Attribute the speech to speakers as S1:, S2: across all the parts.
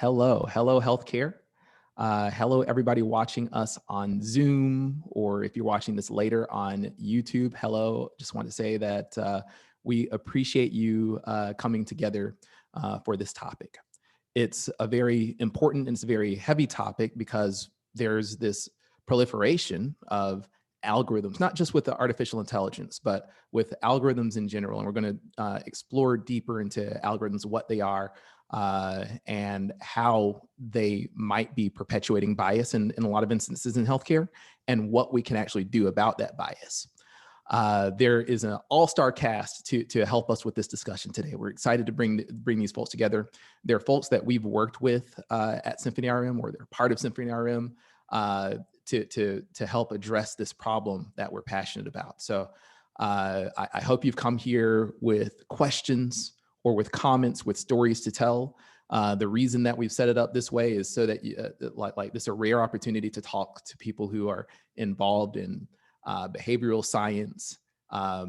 S1: Hello, healthcare. Hello, everybody watching us on Zoom, or if you're watching this later on YouTube, hello. Just want to say that we appreciate you coming together for this topic. It's a very important and it's a very heavy topic because there's this proliferation of algorithms, not just with the artificial intelligence, but with algorithms in general. And we're going to explore deeper into algorithms, what they are, and how they might be perpetuating bias in a lot of instances in healthcare, and what we can actually do about that bias. There is an all-star cast to help us with this discussion today. We're excited to bring these folks together. They're folks that we've worked with at SymphonyRM, or they're part of SymphonyRM, to help address this problem that we're passionate about. So I hope you've come here with questions or with comments, with stories to tell. The reason that we've set it up this way is so that like this is a rare opportunity to talk to people who are involved in behavioral science,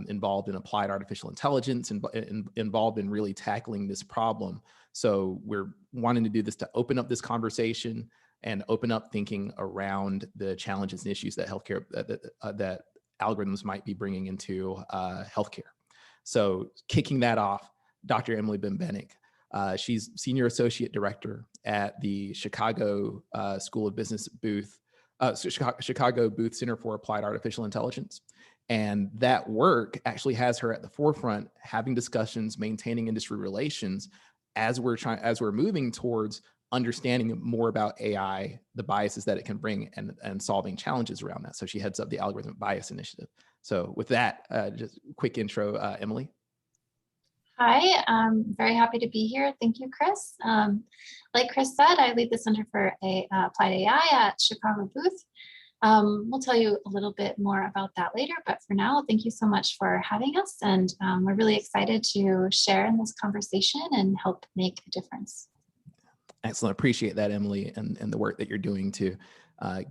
S1: involved in applied artificial intelligence, and involved in really tackling this problem. So we're wanting to do this to open up this conversation and open up thinking around the challenges and issues that healthcare, that algorithms might be bringing into healthcare. So kicking that off, Dr. Emily Bembeneck. She's Senior Associate Director at the Chicago School of Business Booth, Chicago Booth Center for Applied Artificial Intelligence. And that work actually has her at the forefront, having discussions, maintaining industry relations as we're moving towards understanding more about AI, the biases that it can bring, and solving challenges around that. So she heads up the Algorithmic Bias Initiative. So with that, just quick intro, Emily.
S2: Hi, I'm very happy to be here. Thank you, Chris. Like Chris said, I lead the Center for Applied AI at Chicago Booth. We'll tell you a little bit more about that later, but for now, thank you so much for having us. And we're really excited to share in this conversation and help make a difference.
S1: Excellent. Appreciate that, Emily, and the work that you're doing to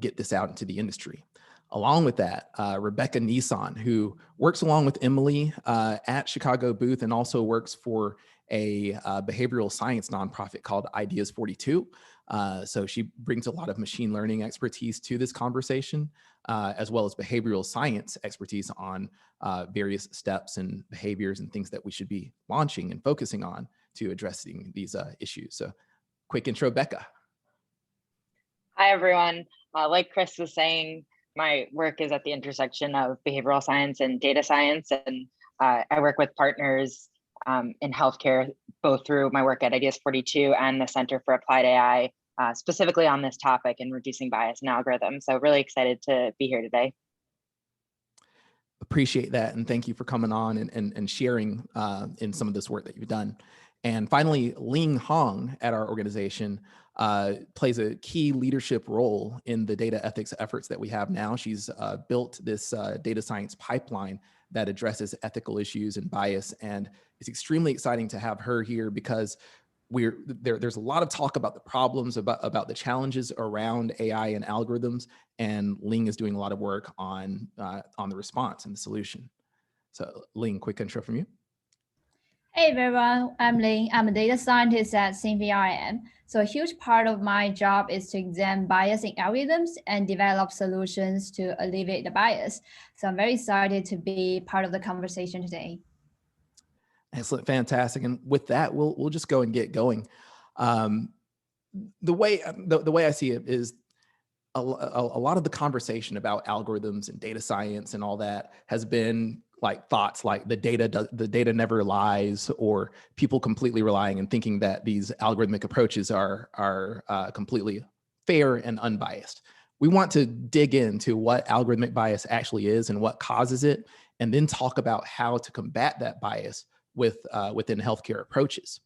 S1: get this out into the industry. Along with that, Rebecca Nissan, who works along with Emily at Chicago Booth and also works for a behavioral science nonprofit called Ideas 42. So she brings a lot of machine learning expertise to this conversation, as well as behavioral science expertise on various steps and behaviors and things that we should be launching and focusing on to addressing these issues. So quick intro, Becca.
S3: Hi, everyone. Like Chris was saying, my work is at the intersection of behavioral science and data science, and I work with partners in healthcare, both through my work at Ideas 42 and the Center for Applied AI, specifically on this topic and reducing bias in algorithms. So really excited to be here today.
S1: Appreciate that, and thank you for coming on and sharing in some of this work that you've done. And finally, Ling at our organization plays a key leadership role in the data ethics efforts that we have now. She's built this data science pipeline that addresses ethical issues and bias. And it's extremely exciting to have her here because there's a lot of talk about the problems, about the challenges around AI and algorithms. And Ling is doing a lot of work on the response and the solution. So Ling, quick intro from you.
S4: Hey everyone, I'm Ling. I'm a data scientist at SymphonyRM. So a huge part of my job is to examine bias in algorithms and develop solutions to alleviate the bias. So I'm very excited to be part of the conversation today.
S1: Excellent, fantastic. And with that, we'll just go and get going. The way I see it is a lot of the conversation about algorithms and data science and all that has been like thoughts like the data never lies, or people completely relying and thinking that these algorithmic approaches are completely fair and unbiased. We want to dig into what algorithmic bias actually is and what causes it, and then talk about how to combat that bias within healthcare approaches.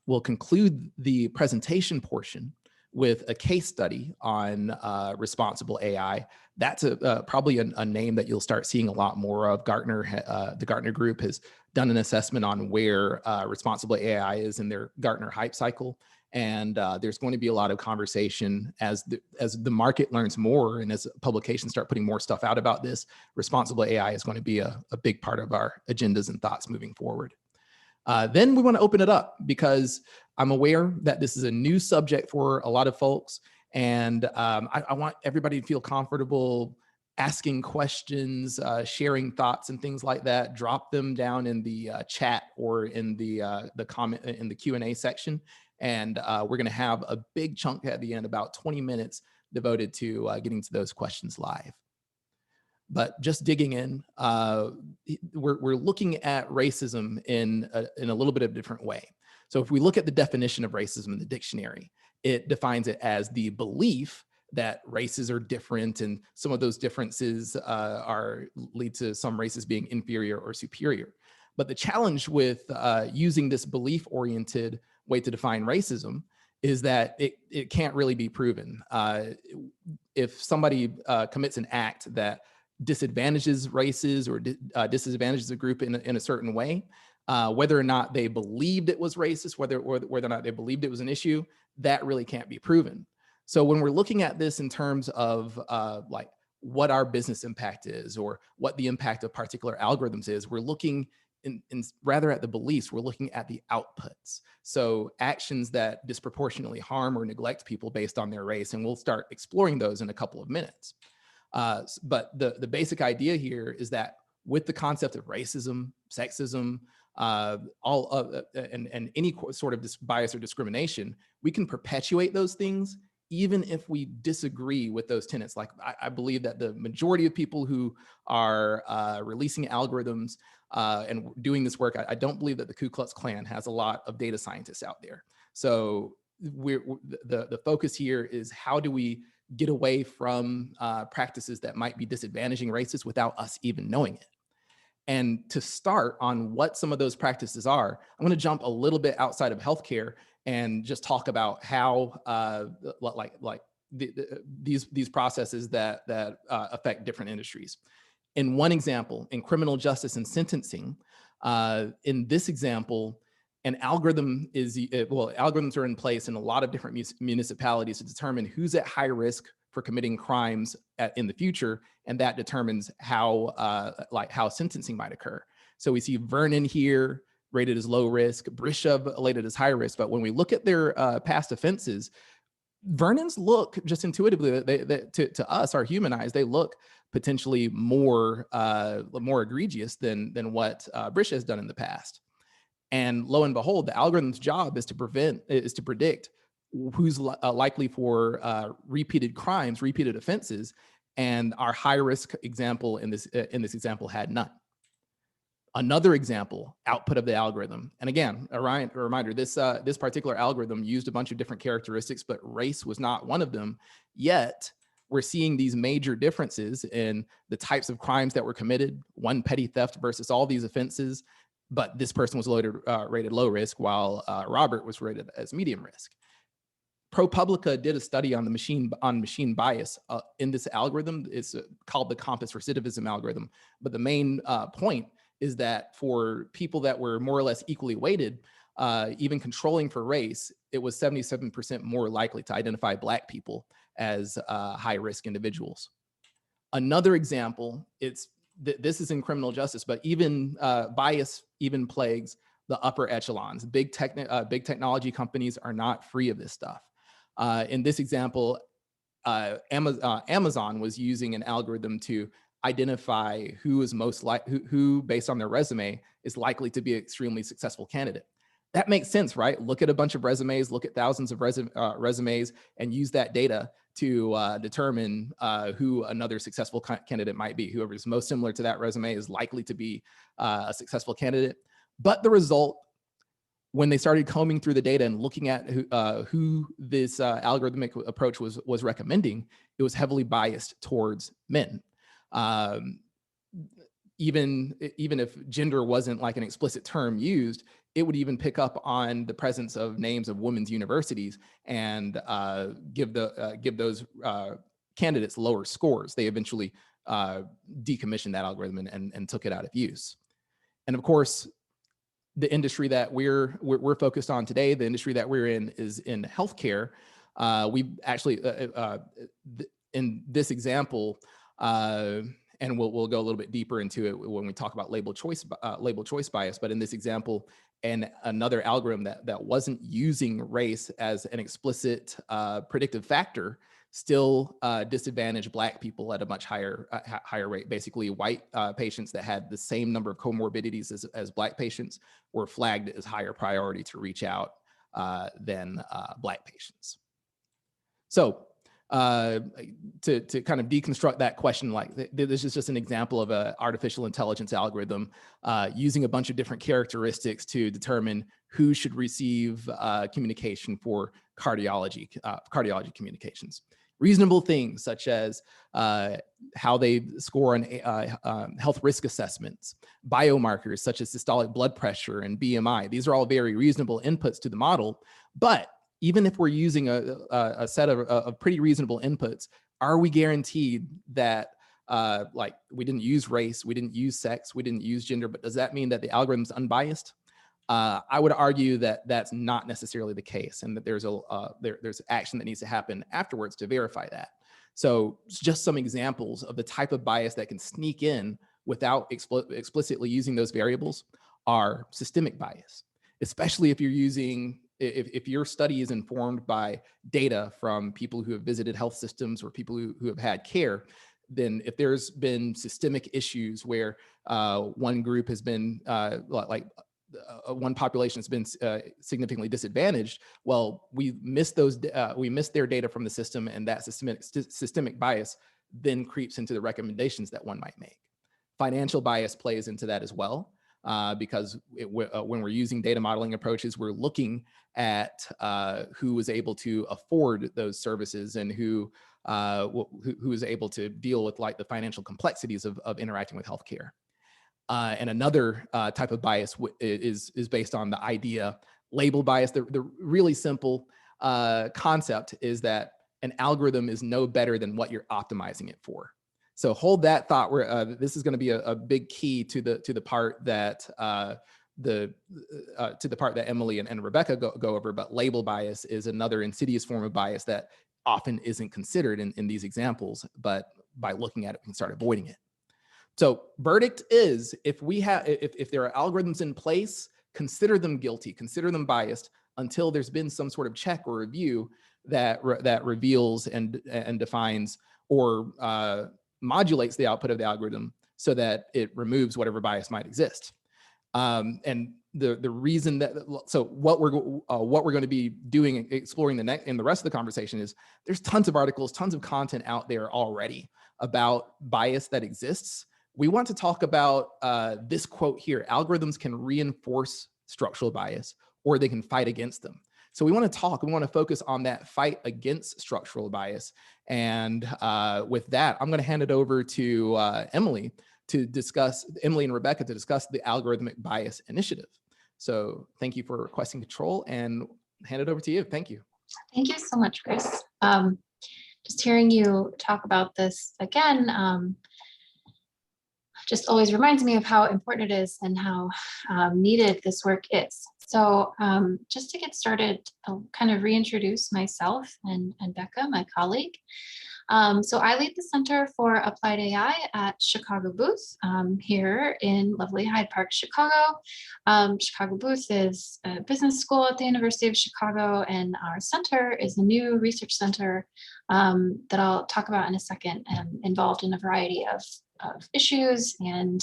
S1: We'll conclude the presentation portion with a case study on responsible AI. That's probably a name that you'll start seeing a lot more of. The Gartner group has done an assessment on where responsible AI is in their Gartner hype cycle. And there's going to be a lot of conversation as the market learns more and as publications start putting more stuff out about this. Responsible AI is going to be a big part of our agendas and thoughts moving forward. Then we want to open it up because I'm aware that this is a new subject for a lot of folks. And I want everybody to feel comfortable asking questions, sharing thoughts and things like that. Drop them down in the chat or in the comment in the Q&A section. And we're going to have a big chunk at the end, about 20 minutes devoted to getting to those questions live. But just digging in, we're looking at racism in a little bit of a different way. So if we look at the definition of racism in the dictionary, it defines it as the belief that races are different, and some of those differences lead to some races being inferior or superior. But the challenge with using this belief-oriented way to define racism is that it can't really be proven. If somebody commits an act that disadvantages races or disadvantages a group in a certain way, whether or not they believed it was racist, whether or not they believed it was an issue, that really can't be proven. So when we're looking at this in terms of like what our business impact is or what the impact of particular algorithms is, we're looking in rather at the beliefs, we're looking at the outputs. So actions that disproportionately harm or neglect people based on their race, and we'll start exploring those in a couple of minutes. But the basic idea here is that with the concept of racism, sexism, and any sort of bias or discrimination, we can perpetuate those things even if we disagree with those tenets. Like I believe that the majority of people who are releasing algorithms and doing this work, I don't believe that the Ku Klux Klan has a lot of data scientists out there. So the focus here is how do we get away from practices that might be disadvantaging races without us even knowing it. And to start on what some of those practices are, I'm going to jump a little bit outside of healthcare and just talk about how these processes that affect different industries. In one example, in criminal justice and sentencing, in this example, an algorithm algorithms are in place in a lot of different municipalities to determine who's at high risk for committing crimes in the future, and that determines how sentencing might occur. So we see Vernon here rated as low risk, Brisha rated as high risk, but when we look at their past offenses, Vernon's look just intuitively to us, our human eyes, they look potentially more egregious than what Brisha has done in the past. And lo and behold, the algorithm's job is to predict who's likely for repeated crimes, repeated offenses, and our high risk example in this example had none. Another example, output of the algorithm, and again, a reminder: this particular algorithm used a bunch of different characteristics, but race was not one of them. Yet we're seeing these major differences in the types of crimes that were committed. One petty theft versus all these offenses. But this person was rated low risk, while Robert was rated as medium risk. ProPublica did a study on machine bias in this algorithm. It's called the Compass Recidivism algorithm. But the main point is that for people that were more or less equally weighted, even controlling for race, it was 77% more likely to identify Black people as high risk individuals. Another example, this is in criminal justice, but even bias even plagues the upper echelons. Big technology companies are not free of this stuff. In this example, Amazon was using an algorithm to identify who is who based on their resume is likely to be an extremely successful candidate. That makes sense, right? Look at a bunch of resumes, look at thousands of resumes, and use that data to determine who another successful candidate might be. Whoever is most similar to that resume is likely to be a successful candidate. But the result, when they started combing through the data and looking at who this algorithmic approach was recommending, it was heavily biased towards men. Even if gender wasn't like an explicit term used, it would even pick up on the presence of names of women's universities and give those candidates lower scores. They eventually decommissioned that algorithm and took it out of use. And of course, the industry that we're focused on today, the industry that we're in is in healthcare. We actually, in this example, and we'll go a little bit deeper into it when we talk about label choice bias. But in this example, and another algorithm that wasn't using race as an explicit predictive factor still disadvantaged Black people at a much higher rate. Basically, white patients that had the same number of comorbidities as Black patients were flagged as higher priority to reach out than Black patients. So to kind of deconstruct that question, like this is just an example of an artificial intelligence algorithm using a bunch of different characteristics to determine who should receive communication for cardiology communications. Reasonable things such as how they score on health risk assessments, biomarkers such as systolic blood pressure and BMI. These are all very reasonable inputs to the model, but even if we're using a set of pretty reasonable inputs, are we guaranteed that like we didn't use race, we didn't use sex, we didn't use gender, but does that mean that the algorithm's unbiased? I would argue that that's not necessarily the case, and that there's action that needs to happen afterwards to verify that. So just some examples of the type of bias that can sneak in without explicitly using those variables are systemic bias, especially if you're using, if your study is informed by data from people who have visited health systems or people who have had care. Then if there's been systemic issues where one group has been one population has been significantly disadvantaged, well, we missed their data from the system, and that systemic bias then creeps into the recommendations that one might make. Financial bias plays into that as well, because when we're using data modeling approaches, we're looking at who was able to afford those services and who is able to deal with like the financial complexities of interacting with healthcare. And another type of bias is based on the idea label bias. The really simple concept is that an algorithm is no better than what you're optimizing it for. So hold that thought. Where this is going to be a big key to the part that Emily and Rebecca go over. But label bias is another insidious form of bias that often isn't considered in these examples. But by looking at it, we can start avoiding it. So verdict is, if there are algorithms in place, consider them guilty, consider them biased until there's been some sort of check or review that reveals and defines or modulates the output of the algorithm so that it removes whatever bias might exist. And the reason that, so what we're going to be doing, exploring in the rest of the conversation is there's tons of articles, tons of content out there already about bias that exists. We want to talk about this quote here: algorithms can reinforce structural bias or they can fight against them. So we want to focus on that fight against structural bias. And with that, I'm going to hand it over to Emily and Rebecca to discuss the Algorithmic Bias Initiative. So thank you for requesting control, and hand it over to you. Thank you.
S2: Thank you so much, Chris. Just hearing you talk about this again, just always reminds me of how important it is and how needed this work is. So just to get started, I'll kind of reintroduce myself and Becca, my colleague. So I lead the Center for Applied AI at Chicago Booth here in lovely Hyde Park, Chicago. Chicago Booth is a business school at the University of Chicago, and our center is a new research center that I'll talk about in a second, involved in a variety of issues and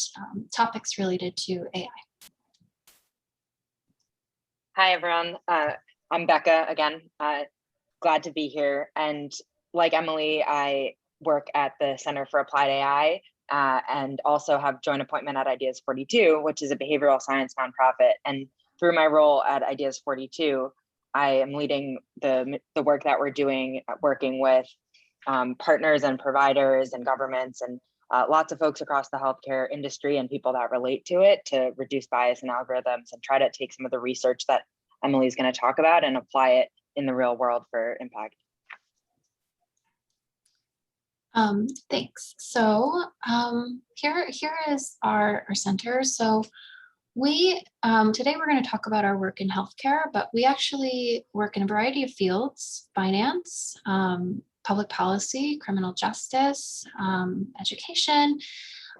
S2: topics related to AI.
S3: Hi, everyone. I'm Becca again. Glad to be here. And like Emily, I work at the Center for Applied AI and also have joint appointment at Ideas 42, which is a behavioral science nonprofit. And through my role at Ideas 42, I am leading the work that we're doing, working with partners and providers and governments and lots of folks across the healthcare industry and people that relate to it to reduce bias in algorithms and try to take some of the research that Emily's going to talk about and apply it in the real world for impact.
S2: Thanks. So here is our center. So we today we're going to talk about our work in healthcare, but we actually work in a variety of fields: finance, public policy, criminal justice, education,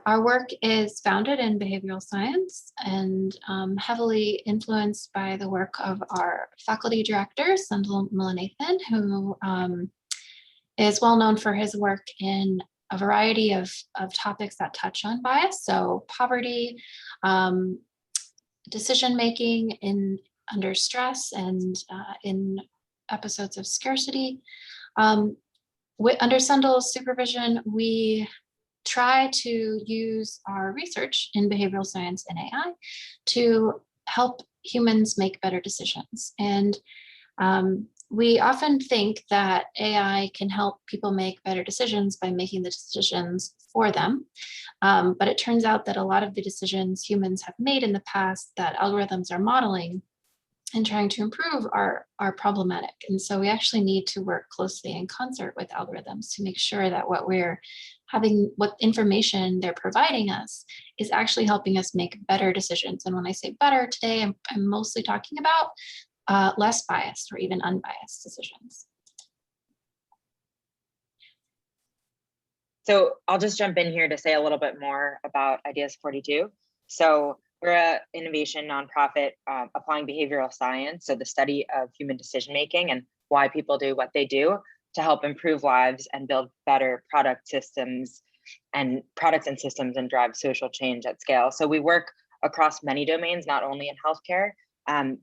S2: Our work is founded in behavioral science and heavily influenced by the work of our faculty director, Sendhil Mullainathan, who is well known for his work in a variety of topics that touch on bias. So poverty, decision-making under stress and in episodes of scarcity. Under Sendhil's supervision, we try to use our research in behavioral science and AI to help humans make better decisions. And we often think that AI can help people make better decisions by making the decisions for them. But it turns out that a lot of the decisions humans have made in the past that algorithms are modeling and trying to improve are problematic. And so we actually need to work closely in concert with algorithms to make sure that what information they're providing us is actually helping us make better decisions. And when I say better today, I'm mostly talking about less biased or even unbiased decisions.
S3: So I'll just jump in here to say a little bit more about Ideas 42. So we're an innovation nonprofit applying behavioral science, so the study of human decision-making and why people do what they do to help improve lives and build better products and systems and drive social change at scale. So we work across many domains, not only in healthcare,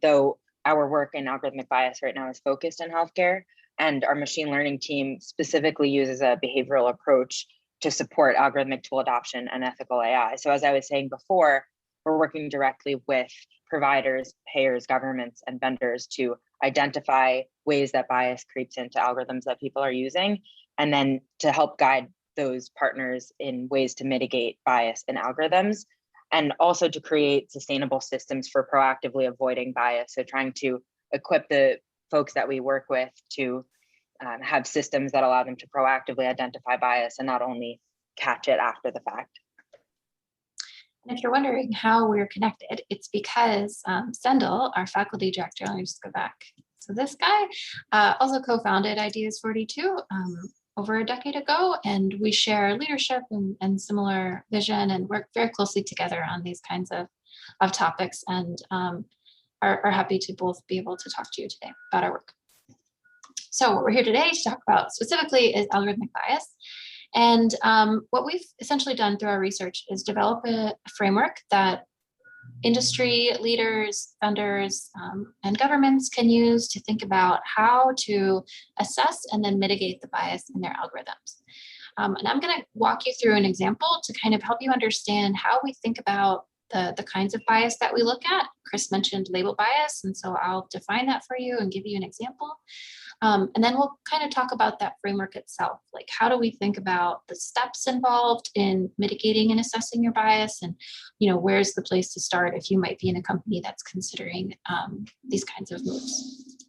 S3: though our work in algorithmic bias right now is focused in healthcare, and our machine learning team specifically uses a behavioral approach to support algorithmic tool adoption and ethical AI. So as I was saying before, we're working directly with providers, payers, governments, and vendors to identify ways that bias creeps into algorithms that people are using, and then to help guide those partners in ways to mitigate bias in algorithms, and also to create sustainable systems for proactively avoiding bias. So trying to equip the folks that we work with to have systems that allow them to proactively identify bias and not only catch it after the fact.
S2: And if you're wondering how we're connected, it's because Sendhil, our faculty director, let me just go back. So this guy also co-founded Ideas 42 over a decade ago, and we share leadership and similar vision and work very closely together on these kinds of topics, and are happy to both be able to talk to you today about our work. So what we're here today to talk about specifically is algorithmic bias. And what we've essentially done through our research is develop a framework that industry leaders, vendors, and governments can use to think about how to assess and then mitigate the bias in their algorithms. And I'm going to walk you through an example to kind of help you understand how we think about the kinds of bias that we look at. Chris mentioned label bias, and so I'll define that for you and give you an example. And then we'll kind of talk about that framework itself, like how do we think about the steps involved in mitigating and assessing your bias, and where's the place to start if you might be in a company that's considering these kinds of moves.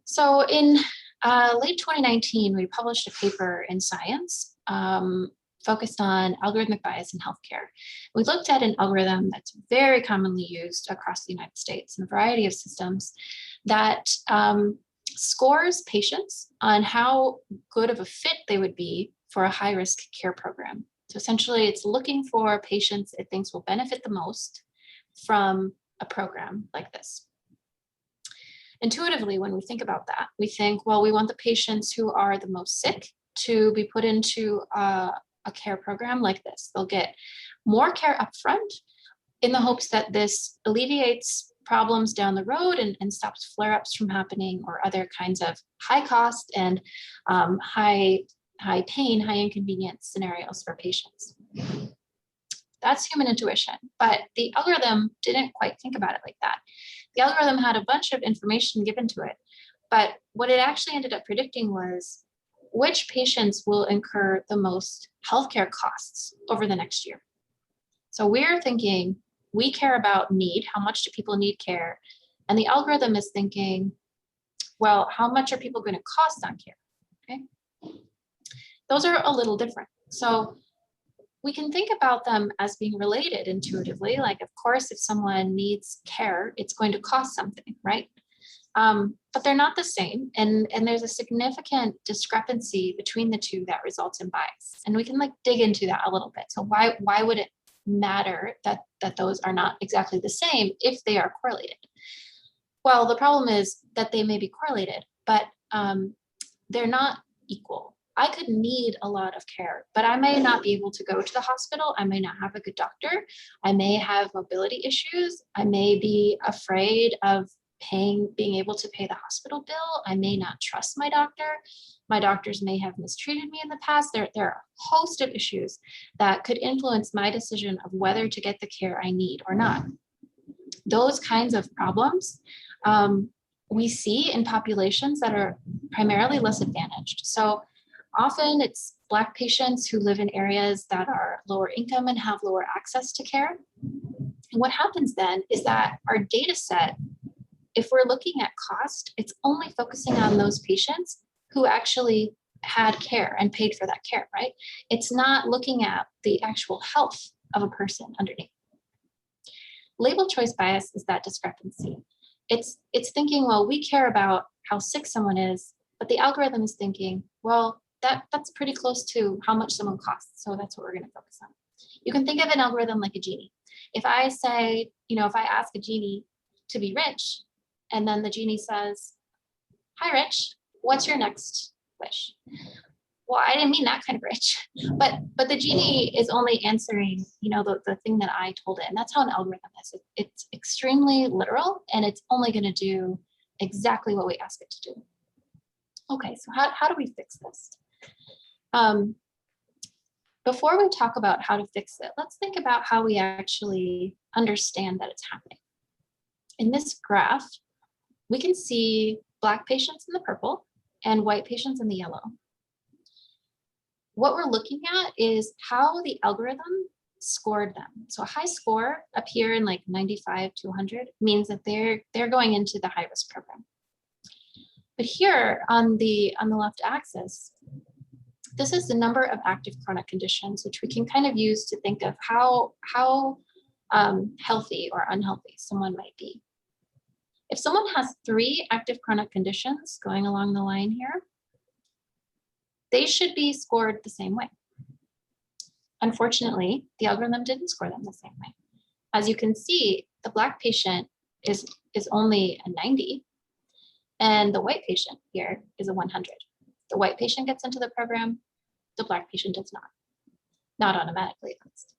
S2: So in late 2019, we published a paper in Science focused on algorithmic bias in healthcare. We looked at an algorithm that's very commonly used across the United States in a variety of systems that scores patients on how good of a fit they would be for a high-risk care program. So essentially, it's looking for patients it thinks will benefit the most from a program like this. Intuitively, when we think about that, we think, well, we want the patients who are the most sick to be put into a care program like this. They'll get more care upfront in the hopes that this alleviates problems down the road and stops flare-ups from happening, or other kinds of high cost and high pain, high inconvenience scenarios for patients. That's human intuition, but the algorithm didn't quite think about it like that. The algorithm had a bunch of information given to it, but what it actually ended up predicting was which patients will incur the most healthcare costs over the next year. So we're thinking, we care about need, how much do people need care? And the algorithm is thinking, well, how much are people going to cost on care? Okay, those are a little different. So we can think about them as being related intuitively. Like, of course, if someone needs care, it's going to cost something, right? but they're not the same. And there's a significant discrepancy between the two that results in bias. And we can like dig into that a little bit. So why would it matter that those are not exactly the same if they are correlated? Well, the problem is that they may be correlated, but they're not equal. I could need a lot of care, but I may not be able to go to the hospital. I may not have a good doctor. I may have mobility issues. I may be afraid of being able to pay the hospital bill. I may not trust my doctor. My doctors may have mistreated me in the past. There are a host of issues that could influence my decision of whether to get the care I need or not. Those kinds of problems we see in populations that are primarily less advantaged. So often it's Black patients who live in areas that are lower income and have lower access to care. And what happens then is that our data set, if we're looking at cost, it's only focusing on those patients who actually had care and paid for that care, right? It's not looking at the actual health of a person underneath. Label choice bias is that discrepancy. It's thinking, well, we care about how sick someone is, but the algorithm is thinking, well, that's pretty close to how much someone costs, so that's what we're going to focus on. You can think of an algorithm like a genie. If I say, if I ask a genie to be rich, and then the genie says, "Hi, Rich, what's your next wish?" Well, I didn't mean that kind of rich, but the genie is only answering, the thing that I told it, and that's how an algorithm is. It's extremely literal, and it's only going to do exactly what we ask it to do. Okay, so how do we fix this? Before we talk about how to fix it, let's think about how we actually understand that it's happening. In this graph, we can see Black patients in the purple and white patients in the yellow. What we're looking at is how the algorithm scored them. So a high score up here in like 95 to 100 means that they're going into the high risk program. But here on the left axis, this is the number of active chronic conditions, which we can kind of use to think of how healthy or unhealthy someone might be. If someone has 3 active chronic conditions going along the line here, they should be scored the same way. Unfortunately, the algorithm didn't score them the same way. As you can see, the Black patient is only a 90, and the white patient here is a 100. The white patient gets into the program, the Black patient does not automatically at least.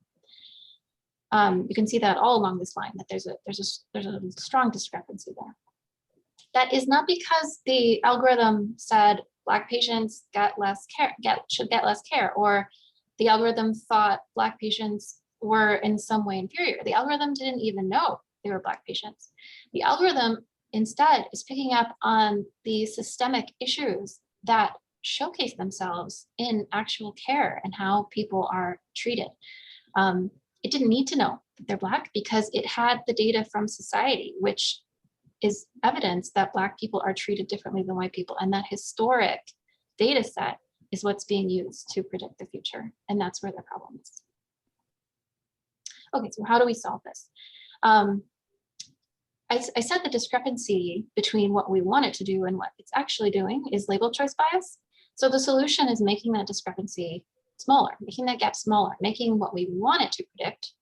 S2: You can see that all along this line, that there's a strong discrepancy there. That is not because the algorithm said Black patients should get less care, or the algorithm thought Black patients were in some way inferior. The algorithm didn't even know they were Black patients. The algorithm instead is picking up on the systemic issues that showcase themselves in actual care and how people are treated. It didn't need to know that they're Black because it had the data from society, which is evidence that Black people are treated differently than white people. And that historic data set is what's being used to predict the future. And that's where the problem is. Okay, so how do we solve this? I said the discrepancy between what we want it to do and what it's actually doing is label choice bias. So the solution is making that discrepancy smaller, making that gap smaller, making what we want it to predict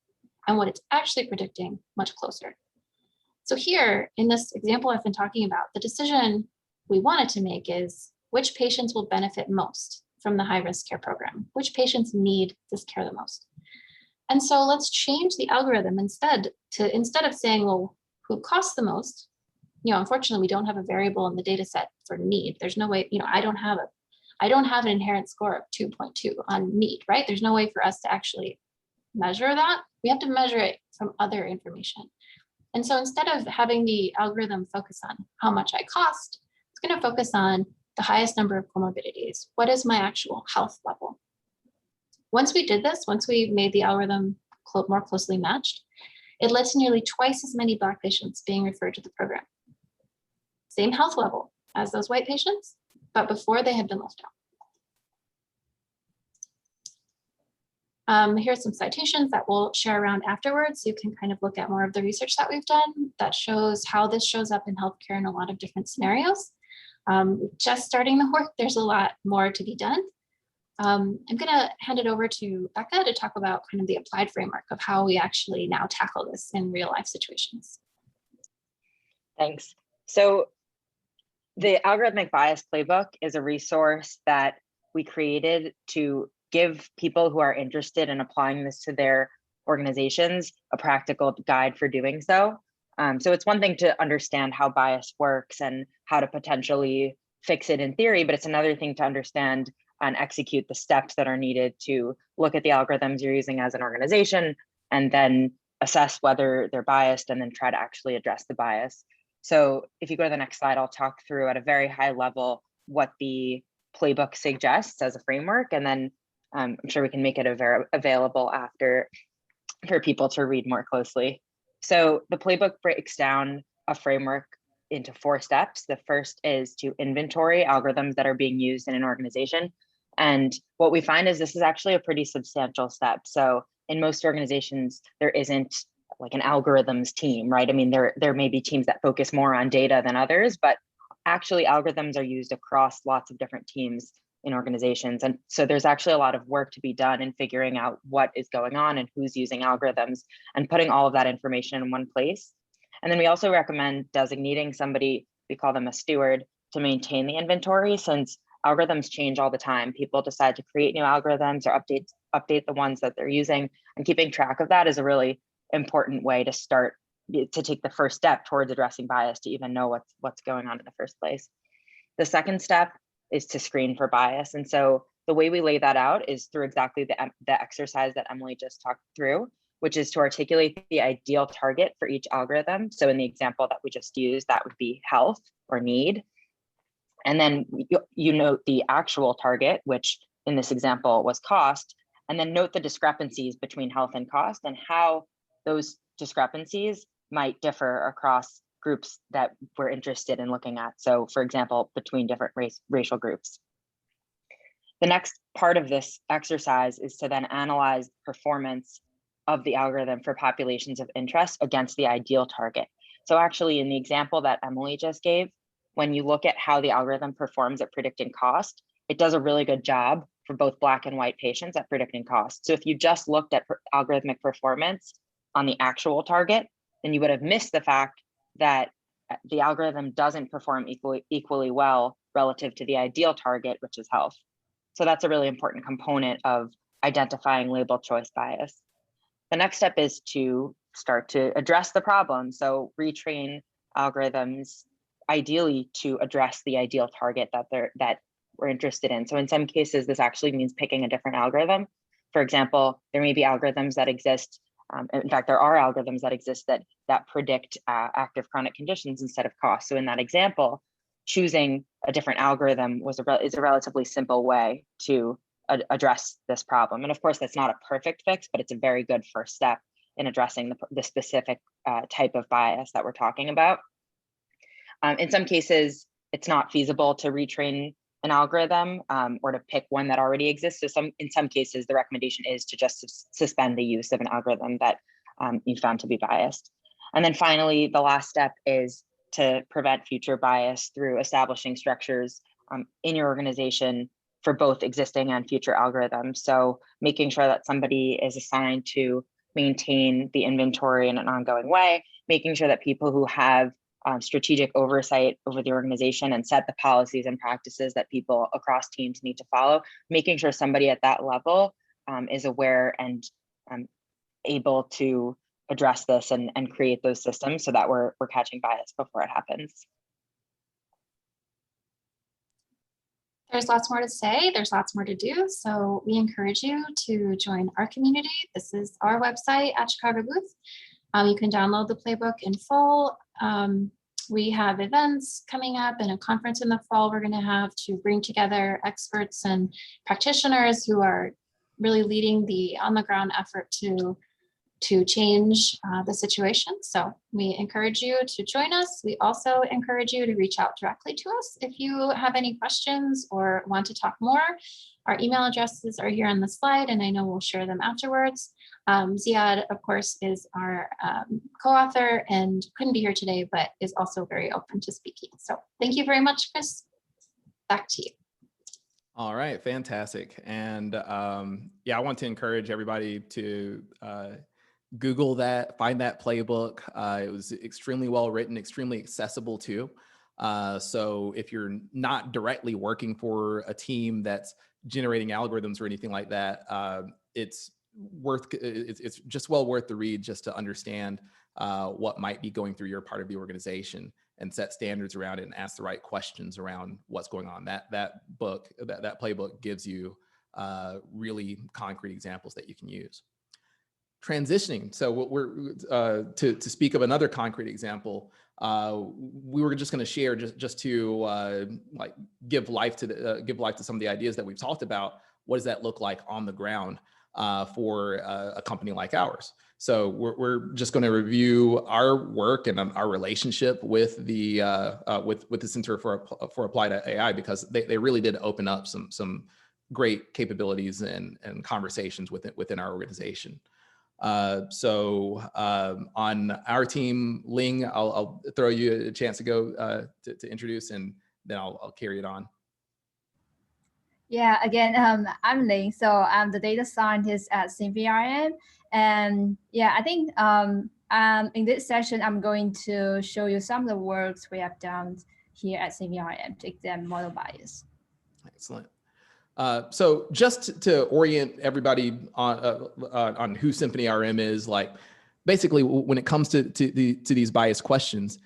S2: and what it's actually predicting much closer. So here in this example I've been talking about, the decision we wanted to make is which patients will benefit most from the high risk care program, which patients need this care the most. And so let's change the algorithm instead of saying, well, who costs the most? Unfortunately, we don't have a variable in the data set for need. There's no way, I don't have an inherent score of 2.2 on need, right? There's no way for us to actually measure that. We have to measure it from other information. And so instead of having the algorithm focus on how much I cost, it's going to focus on the highest number of comorbidities. What is my actual health level? Once we did this, once we made the algorithm more closely matched, it led to nearly twice as many Black patients being referred to the program. Same health level as those white patients, but before they had been left out. Here's some citations that we'll share around afterwards. You can kind of look at more of the research that we've done that shows how this shows up in healthcare in a lot of different scenarios. Just starting the work, there's a lot more to be done. I'm going to hand it over to Becca to talk about kind of the applied framework of how we actually now tackle this in real life situations.
S3: Thanks. So the Algorithmic Bias Playbook is a resource that we created to give people who are interested in applying this to their organizations a practical guide for doing so. So it's one thing to understand how bias works and how to potentially fix it in theory, but it's another thing to understand and execute the steps that are needed to look at the algorithms you're using as an organization and then assess whether they're biased and then try to actually address the bias. So if you go to the next slide, I'll talk through at a very high level what the playbook suggests as a framework, and then I'm sure we can make it available after for people to read more closely. So the playbook breaks down a framework into 4 steps. The first is to inventory algorithms that are being used in an organization. And what we find is this is actually a pretty substantial step. So in most organizations, there isn't like an algorithms team, right? I mean, there may be teams that focus more on data than others, but actually algorithms are used across lots of different teams in organizations. And so there's actually a lot of work to be done in figuring out what is going on and who's using algorithms and putting all of that information in one place. And then we also recommend designating somebody, we call them a steward, to maintain the inventory, since algorithms change all the time. People decide to create new algorithms or update the ones that they're using, and keeping track of that is a really important way to start to take the first step towards addressing bias, to even know what's going on in the first place. The second step is to screen for bias. And so the way we lay that out is through exactly the exercise that Emily just talked through, which is to articulate the ideal target for each algorithm. So in the example that we just used, that would be health or need. And then you note the actual target, which in this example was cost, and then note the discrepancies between health and cost and how those discrepancies might differ across groups that we're interested in looking at. So for example, between different racial groups. The next part of this exercise is to then analyze performance of the algorithm for populations of interest against the ideal target. So actually in the example that Emily just gave, when you look at how the algorithm performs at predicting cost, it does a really good job for both Black and white patients at predicting cost. So if you just looked at algorithmic performance on the actual target, then you would have missed the fact that the algorithm doesn't perform equally well relative to the ideal target, which is health. So that's a really important component of identifying label choice bias. The next step is to start to address the problem. So retrain algorithms ideally to address the ideal target that we're interested in. So in some cases, this actually means picking a different algorithm. For example, there may be algorithms that exist. In fact, there are algorithms that exist that predict active chronic conditions instead of cost. So in that example, choosing a different algorithm is a relatively simple way to address this problem. And of course, that's not a perfect fix, but it's a very good first step in addressing the specific type of bias that we're talking about. In some cases, it's not feasible to retrain an algorithm or to pick one that already exists. So in some cases, the recommendation is to just suspend the use of an algorithm that you found to be biased. And then finally, the last step is to prevent future bias through establishing structures in your organization for both existing and future algorithms. So making sure that somebody is assigned to maintain the inventory in an ongoing way, making sure that people who have strategic oversight over the organization and set the policies and practices that people across teams need to follow, making sure somebody at that level is aware and able to address this and create those systems so that we're catching bias before it happens.
S2: There's lots more to say, there's lots more to do. So we encourage you to join our community. This is our website at Chicago Booth. You can download the playbook in full. We have events coming up and a conference in the fall we're going to have to bring together experts and practitioners who are really leading the on-the-ground effort to to change the situation. So we encourage you to join us. We also encourage you to reach out directly to us if you have any questions or want to talk more. Our email addresses are here on the slide, and I know we'll share them afterwards. Ziad, of course, is our co-author and couldn't be here today, but is also very open to speaking. So thank you very much, Chris. Back to you.
S1: All right, fantastic. And yeah, I want to encourage everybody to Google that, find that playbook. It was extremely well written, extremely accessible too. So if you're not directly working for a team that's generating algorithms or anything like that, it's just well worth the read just to understand what might be going through your part of the organization and set standards around it and ask the right questions around what's going on. That playbook gives you really concrete examples that you can use. Transitioning. So what we're to speak of another concrete example, we were just going to share just to like give life to some of the ideas that we've talked about. What does that look like on the ground for a company like ours? So we're just going to review our work and our relationship with the with the Center for Applied AI, because they really did open up some great capabilities and conversations within our organization. So on our team, Ling, I'll throw you a chance to go to introduce, and then I'll carry it on.
S4: Yeah, again, I'm Ling. So I'm the data scientist at SymphonyRM. And yeah, I think in this session, I'm going to show you some of the works we have done here at SymphonyRM to examine model bias.
S1: Excellent. So just to orient everybody on who SymphonyRM is, like basically when it comes to these bias questions,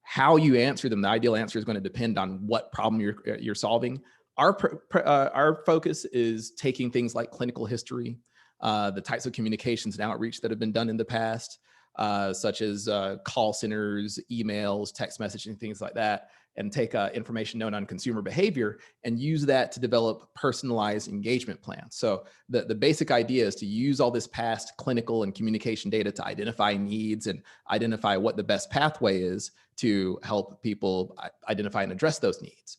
S1: how you answer them, the ideal answer is going to depend on what problem you're solving. Our focus is taking things like clinical history, the types of communications and outreach that have been done in the past, such as call centers, emails, text messaging, things like that, and take information known on consumer behavior and use that to develop personalized engagement plans. So the basic idea is to use all this past clinical and communication data to identify needs and identify what the best pathway is to help people identify and address those needs.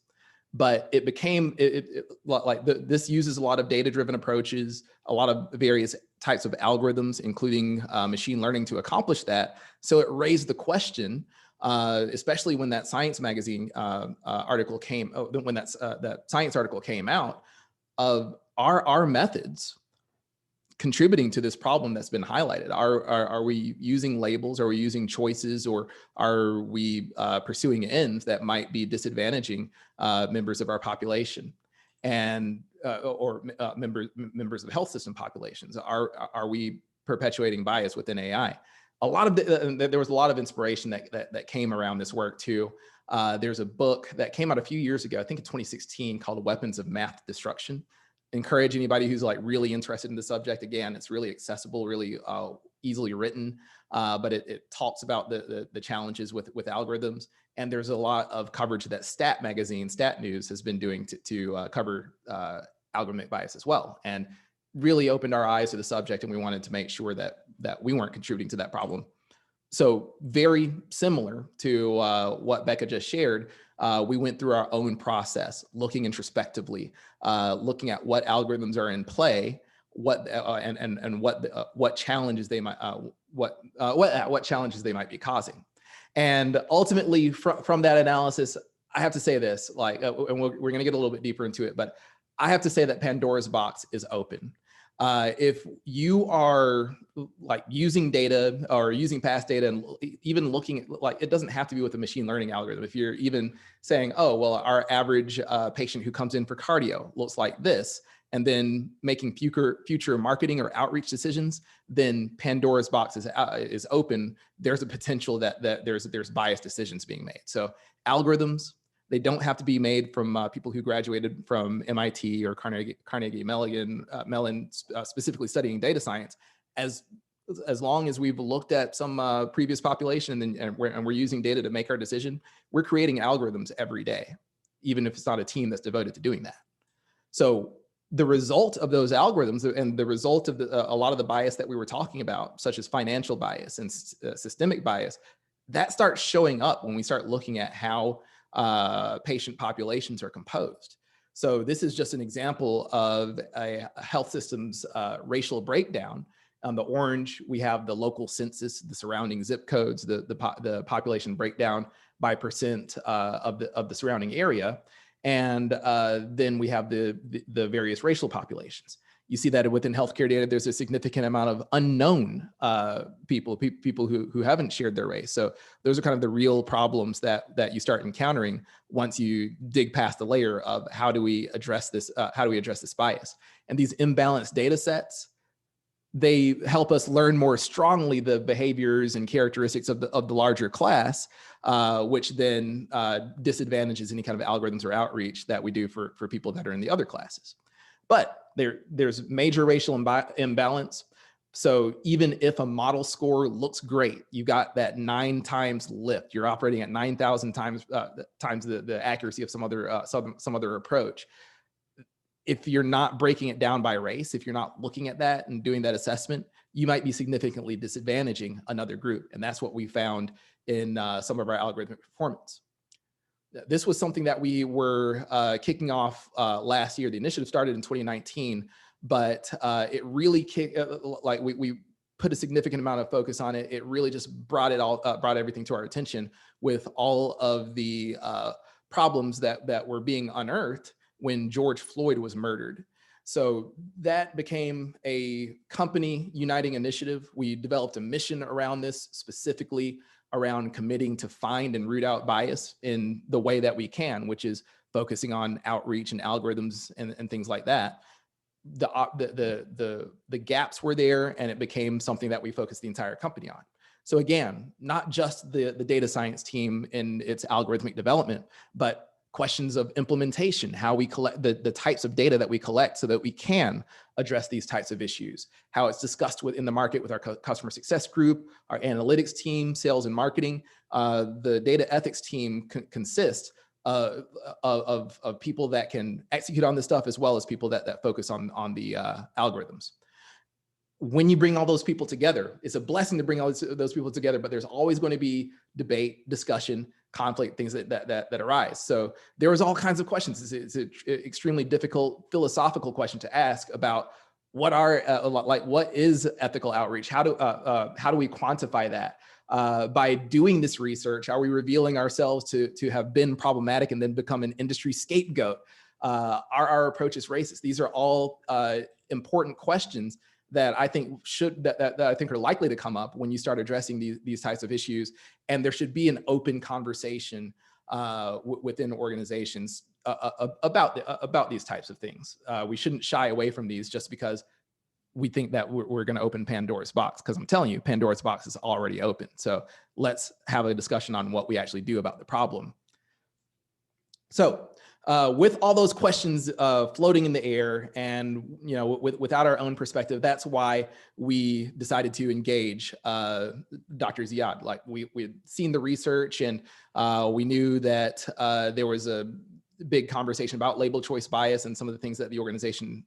S1: But it became this uses a lot of data-driven approaches, a lot of various types of algorithms, including machine learning, to accomplish that. So it raised the question, especially when that Science magazine article came, when that Science article came out, of our methods contributing to this problem that's been highlighted. Are we using labels? Are we using choices? Or are we pursuing ends that might be disadvantaging members of our population, and or members of health system populations? Are we perpetuating bias within AI? There was a lot of inspiration that came around this work too. There's a book that came out a few years ago, I think in 2016, called Weapons of Math Destruction. Encourage anybody who's like really interested in the subject. Again, it's really accessible, really easily written, but it talks about the challenges with algorithms. And there's a lot of coverage that Stat Magazine, Stat News, has been doing to cover algorithmic bias as well, and really opened our eyes to the subject. And we wanted to make sure that we weren't contributing to that problem. So very similar to what Becca just shared, we went through our own process, looking introspectively, looking at what algorithms are in play, what challenges they might what challenges they might be causing, and ultimately from that analysis, I have to say this, like, and we're going to get a little bit deeper into it, but I have to say that Pandora's box is open. If you are like using data or using past data and even looking at, like, it doesn't have to be with a machine learning algorithm. If you're even saying, oh, well, our average patient who comes in for cardio looks like this, and then making future marketing or outreach decisions, then Pandora's box is open. There's a potential that there's biased decisions being made. So algorithms, they don't have to be made from people who graduated from MIT or Carnegie Mellon, specifically studying data science. As long as we've looked at some previous population and we're using data to make our decision, we're creating algorithms every day, even if it's not a team that's devoted to doing that. So the result of those algorithms and the result of a lot of the bias that we were talking about, such as financial bias and systemic bias, that starts showing up when we start looking at how patient populations are composed. So this is just an example of a health system's racial breakdown. On the orange, we have the local census, the surrounding zip codes, the population breakdown by percent of the surrounding area. And then we have the various racial populations. You see that within healthcare data, there's a significant amount of unknown people who haven't shared their race. So those are kind of the real problems that you start encountering once you dig past the layer of how do we address this bias. And these imbalanced data sets, they help us learn more strongly the behaviors and characteristics of the larger class, which then disadvantages any kind of algorithms or outreach that we do for people that are in the other classes. But there's major racial imbalance. So even if a model score looks great, you got that 9 times lift, you're operating at 9,000 times the accuracy of some other approach. If you're not breaking it down by race, if you're not looking at that and doing that assessment, you might be significantly disadvantaging another group. And that's what we found in some of our algorithmic performance. This was something that we were kicking off last year. The initiative started in 2019, but it really we put a significant amount of focus on it. It really just brought everything to our attention with all of the problems that were being unearthed when George Floyd was murdered. So that became a company uniting initiative. We developed a mission around this, specifically around committing to find and root out bias in the way that we can, which is focusing on outreach and algorithms and things like that. The gaps were there, and it became something that we focused the entire company on. So again, not just the data science team in its algorithmic development, but questions of implementation, how we collect the types of data that we collect so that we can address these types of issues, how it's discussed within the market with our customer success group, our analytics team, sales and marketing. The data ethics team consists of people that can execute on this stuff, as well as people that focus on the algorithms. When you bring all those people together, it's a blessing to bring all those people together, but there's always going to be debate, discussion, conflict, things that arise. So there was all kinds of questions. It's an extremely difficult philosophical question to ask about what is ethical outreach? How do we quantify that? By doing this research, are we revealing ourselves to have been problematic and then become an industry scapegoat? Are our approaches racist? These are all important questions that I think are likely to come up when you start addressing these types of issues. And there should be an open conversation within organizations about these types of things. We shouldn't shy away from these just because we think that we're going to open Pandora's box, because I'm telling you, Pandora's box is already open. So let's have a discussion on what we actually do about the problem. So with all those questions floating in the air, and without our own perspective, that's why we decided to engage Dr. Ziad. Like we'd seen the research, and we knew that there was a big conversation about label choice bias and some of the things that the organization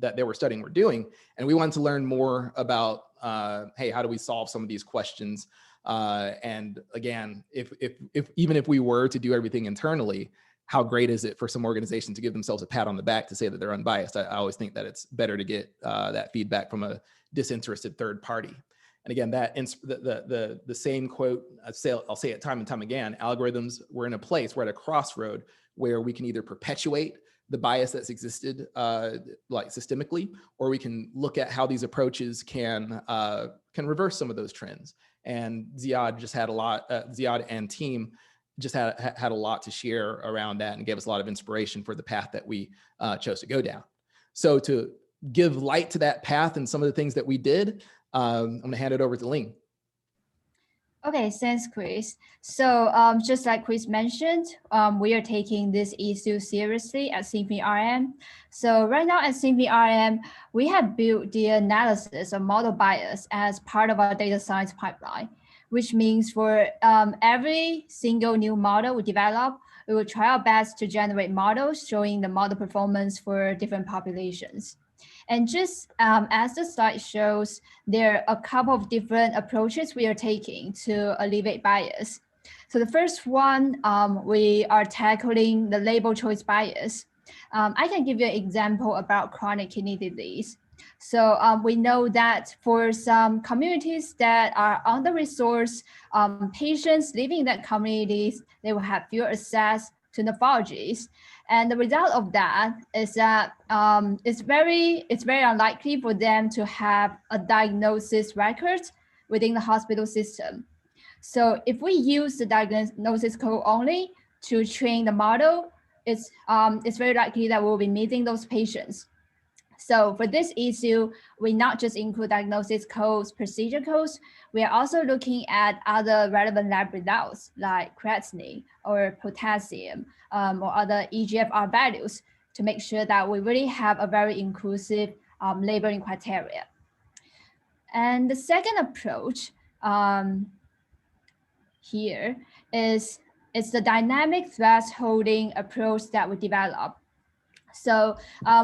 S1: that they were studying were doing. And we wanted to learn more about, hey, how do we solve some of these questions? And again, even if we were to do everything internally, how great is it for some organizations to give themselves a pat on the back to say that they're unbiased? I always think that it's better to get that feedback from a disinterested third party. And again, the same quote, I'll say it time and time again, algorithms, we're in a place, we're at a crossroad where we can either perpetuate the bias that's existed like systemically, or we can look at how these approaches can reverse some of those trends. And Ziad just had a lot, Ziad and team just had a lot to share around that and gave us a lot of inspiration for the path that we chose to go down. So to give light to that path and some of the things that we did, I'm going to hand it over to Ling.
S4: Okay, thanks, Chris. So just like Chris mentioned, we are taking this issue seriously at SymphonyRM. So right now at SymphonyRM, we have built the analysis of model bias as part of our data science pipeline, which means for every single new model we develop, we will try our best to generate models showing the model performance for different populations. And just as the slide shows, there are a couple of different approaches we are taking to alleviate bias. So the first one, we are tackling the label choice bias. I can give you an example about chronic kidney disease. So we know that for some communities that are under-resourced, patients living in that communities, they will have fewer access to nephrologists. And the result of that is that it's very unlikely for them to have a diagnosis record within the hospital system. So if we use the diagnosis code only to train the model, it's very likely that we'll be missing those patients. So for this issue, we not just include diagnosis codes, procedure codes, we are also looking at other relevant lab results like creatinine or potassium or other EGFR values to make sure that we really have a very inclusive labeling criteria. And the second approach here is the dynamic thresholding approach that we developed. So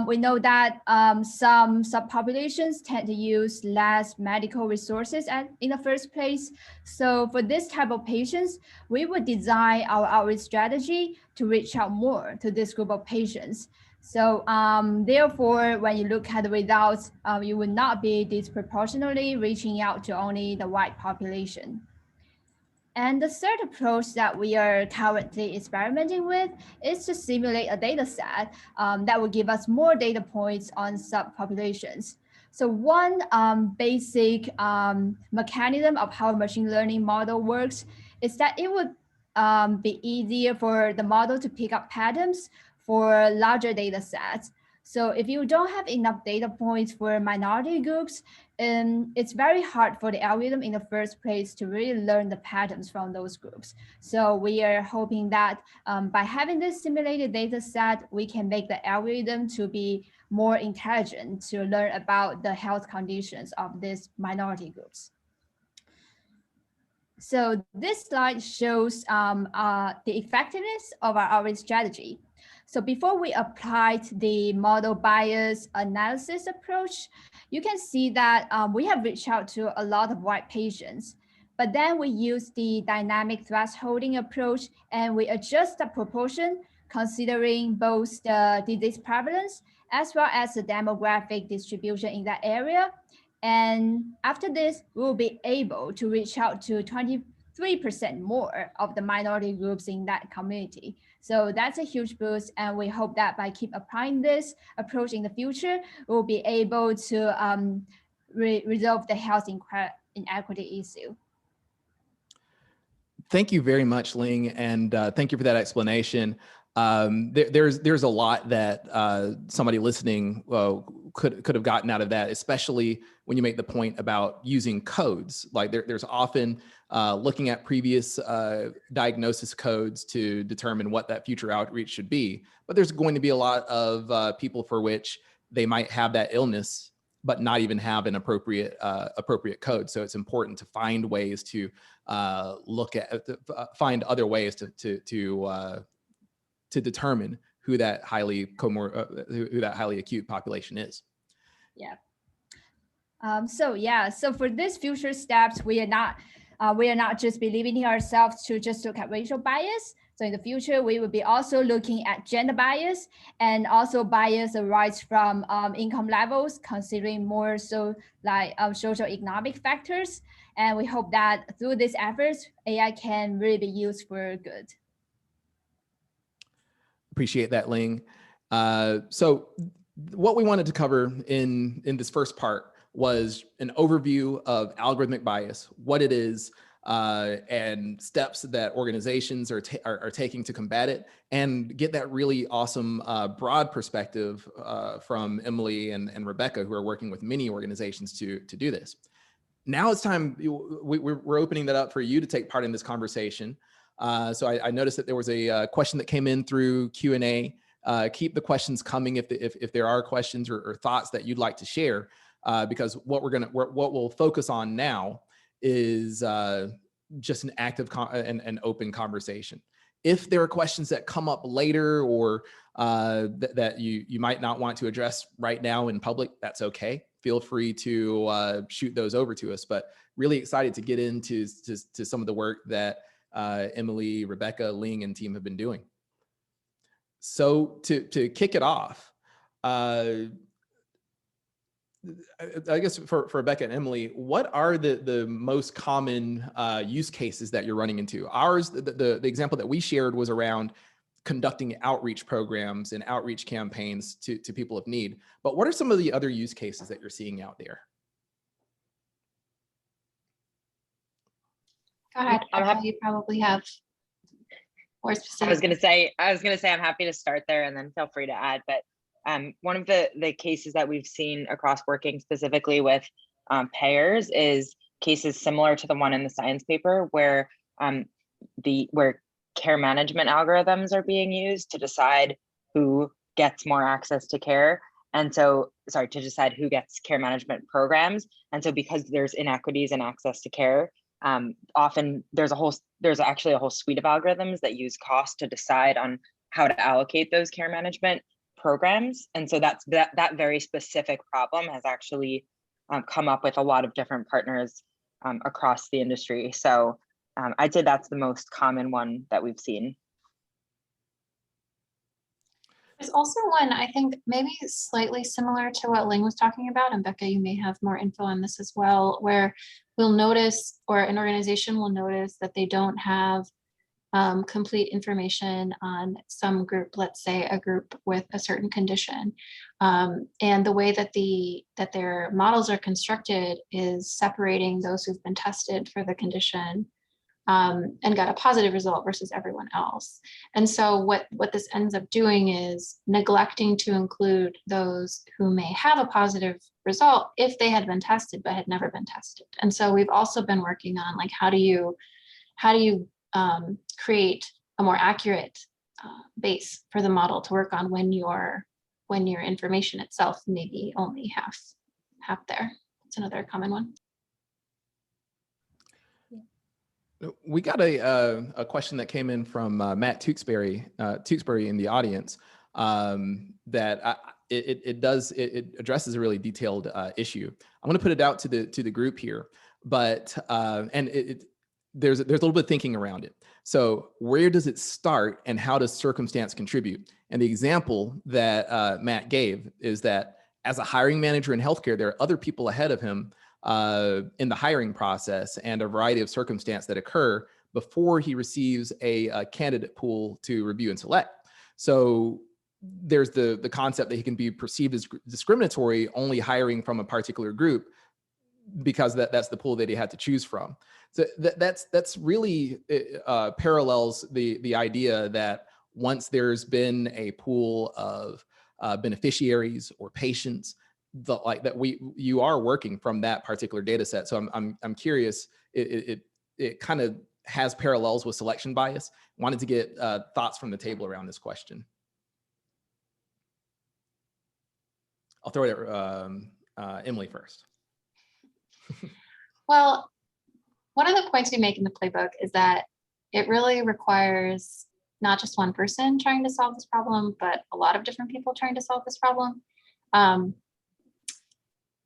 S4: we know that some subpopulations tend to use less medical resources in the first place. So for this type of patients, we would design our outreach strategy to reach out more to this group of patients. So therefore, when you look at the results, you would not be disproportionately reaching out to only the white population. And the third approach that we are currently experimenting with is to simulate a data set that will give us more data points on subpopulations. So one basic mechanism of how a machine learning model works is that it would be easier for the model to pick up patterns for larger data sets. So if you don't have enough data points for minority groups, it's very hard for the algorithm in the first place to really learn the patterns from those groups. So we are hoping that by having this simulated data set, we can make the algorithm to be more intelligent to learn about the health conditions of these minority groups. So this slide shows the effectiveness of our outreach strategy. So before we applied the model bias analysis approach, you can see that we have reached out to a lot of white patients, but then we use the dynamic thresholding approach and we adjust the proportion considering both the disease prevalence as well as the demographic distribution in that area. And after this, we will be able to reach out to 23% more of the minority groups in that community. So that's a huge boost. And we hope that by keep applying this approach in the future, we'll be able to resolve the health inequity issue.
S1: Thank you very much, Ling, and thank you for that explanation. There's a lot that somebody listening could have gotten out of that, especially when you make the point about using codes. Like there's often looking at previous diagnosis codes to determine what that future outreach should be. But there's going to be a lot of people for which they might have that illness, but not even have an appropriate code. So it's important to find ways to find other ways to determine who that highly acute population is.
S4: Yeah. So for these future steps, we are not just believing in ourselves to just look at racial bias. So in the future, we will be also looking at gender bias and also bias arise from income levels, considering more so like social economic factors. And we hope that through these efforts, AI can really be used for good.
S1: Appreciate that, Ling. So what we wanted to cover in this first part was an overview of algorithmic bias, what it is, and steps that organizations are taking to combat it, and get that really awesome broad perspective from Emily and Rebecca, who are working with many organizations to do this. Now it's time, we're opening that up for you to take part in this conversation. So I noticed that there was a question that came in through Q&A. Keep the questions coming if there are questions or thoughts that you'd like to share, because what we'll focus on now is just an active and open conversation. If there are questions that come up later or that you might not want to address right now in public, that's okay. Feel free to shoot those over to us. But really excited to get into some of the work that Emily, Rebecca, Ling, and team have been doing. So to kick it off, I guess for Rebecca and Emily, what are the most common use cases that you're running into? Ours, the example that we shared was around conducting outreach programs and outreach campaigns to people of need. But what are some of the other use cases that you're seeing out there?
S2: Go ahead. You probably have more specific.
S3: I was going to say I'm happy to start there and then feel free to add. But one of the cases that we've seen across working specifically with payers is cases similar to the one in the science paper where where care management algorithms are being used to decide who gets more access to care. And so, to decide who gets care management programs. And so because there's inequities in access to care, often there's actually a whole suite of algorithms that use cost to decide on how to allocate those care management programs. And so that very specific problem has actually come up with a lot of different partners across the industry. So I'd say that's the most common one that we've seen.
S2: There's also one, I think, maybe slightly similar to what Ling was talking about, and Becca, you may have more info on this as well, where we'll notice, or an organization will notice that they don't have complete information on some group, let's say a group with a certain condition. And the way that their models are constructed is separating those who've been tested for the condition and got a positive result versus everyone else. And so what this ends up doing is neglecting to include those who may have a positive result if they had been tested but had never been tested. And so we've also been working on, like, how do you create a more accurate base for the model to work on when your information itself maybe only half there. It's another common one.
S1: We got a question that came in from Matt Tewksbury in the audience that it addresses a really detailed issue. I'm going to put it out to the group here, but there's a little bit of thinking around it. So where does it start and how does circumstance contribute? And the example that Matt gave is that as a hiring manager in healthcare, there are other people ahead of him in the hiring process and a variety of circumstances that occur before he receives a candidate pool to review and select. So there's the concept that he can be perceived as discriminatory only hiring from a particular group because that's the pool that he had to choose from. So that's really parallels the idea that once there's been a pool of beneficiaries or patients, you are working from that particular data set. So I'm curious, it kind of has parallels with selection bias. Wanted to get thoughts from the table around this question. I'll throw it at Emily first.
S2: Well, one of the points we make in the playbook is that it really requires not just one person trying to solve this problem, but a lot of different people trying to solve this problem.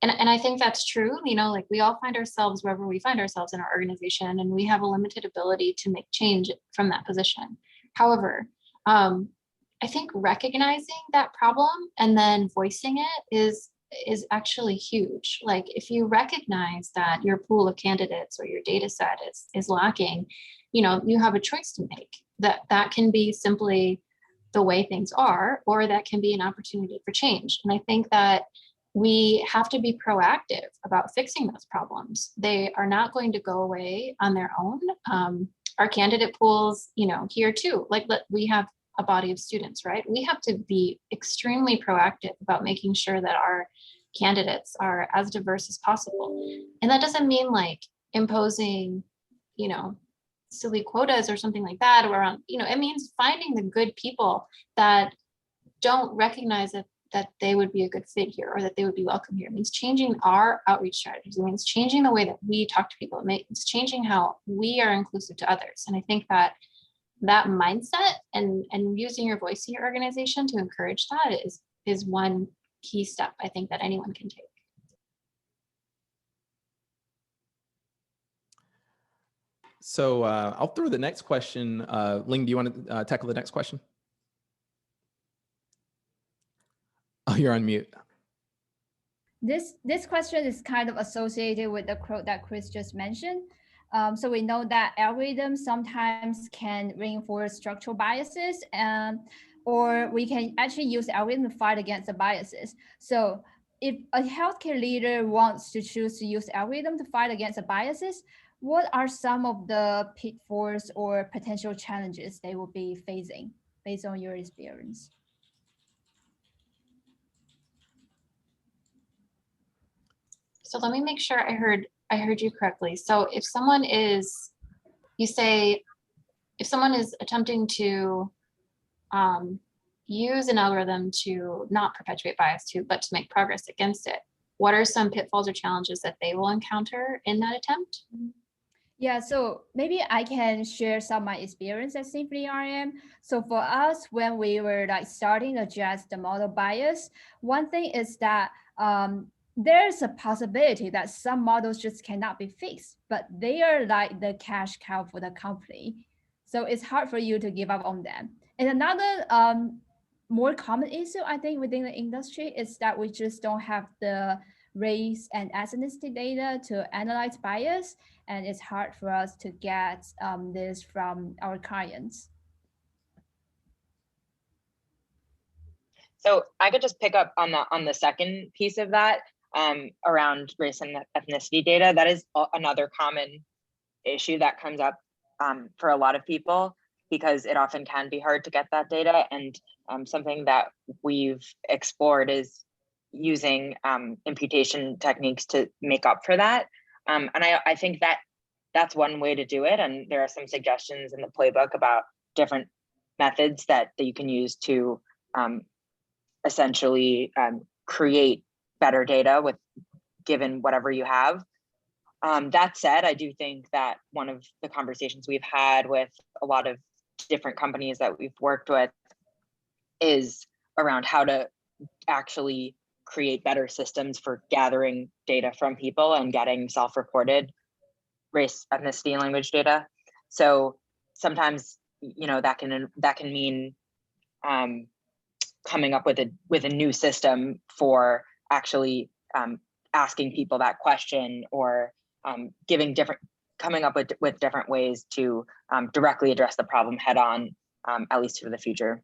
S2: And I think that's true. You know, like, we all find ourselves wherever we find ourselves in our organization, and we have a limited ability to make change from that position. However, I think recognizing that problem and then voicing it is actually huge. Like, if you recognize that your pool of candidates or your data set is lacking, you know, you have a choice to make. That can be simply the way things are, or that can be an opportunity for change. And I think that we have to be proactive about fixing those problems. They are not going to go away on their own. Our candidate pools, you know, here too, like, we have a body of students, right? We have to be extremely proactive about making sure that our candidates are as diverse as possible. And that doesn't mean like imposing, you know, silly quotas or something like that, or, you know, it means finding the good people that don't recognize that they would be a good fit here or that they would be welcome here. It means changing our outreach strategies. It means changing the way that we talk to people. It means changing how we are inclusive to others. And I think that that mindset and using your voice in your organization to encourage that is one key step I think that anyone can take.
S1: So I'll throw the next question. Ling, do you want to tackle the next question? Oh, you're on mute.
S4: This question is kind of associated with the quote that Chris just mentioned. So we know that algorithms sometimes can reinforce structural biases, or we can actually use algorithms to fight against the biases. So if a healthcare leader wants to choose to use algorithm to fight against the biases, what are some of the pitfalls or potential challenges they will be facing based on your experience?
S2: So let me make sure I heard you correctly. So if someone is, you say, if someone is attempting to use an algorithm to not perpetuate bias but to make progress against it, what are some pitfalls or challenges that they will encounter in that attempt?
S4: Yeah, so maybe I can share some of my experience at SymphonyRM. So for us, when we were like starting to adjust the model bias, one thing is that there's a possibility that some models just cannot be fixed, but they are like the cash cow for the company. So it's hard for you to give up on them. And another more common issue, I think, within the industry is that we just don't have the race and ethnicity data to analyze bias, and it's hard for us to get this from our clients.
S3: So I could just pick up on the second piece of that around race and ethnicity data. That is another common issue that comes up for a lot of people, because it often can be hard to get that data. And something that we've explored is using imputation techniques to make up for that. And I think that that's one way to do it. And there are some suggestions in the playbook about different methods that you can use to essentially create better data given whatever you have. That said, I do think that one of the conversations we've had with a lot of different companies that we've worked with is around how to actually create better systems for gathering data from people and getting self-reported race, ethnicity, and language data. So sometimes, that can mean coming up with a new system for actually asking people that question, or coming up with different ways to directly address the problem head on, at least for the future.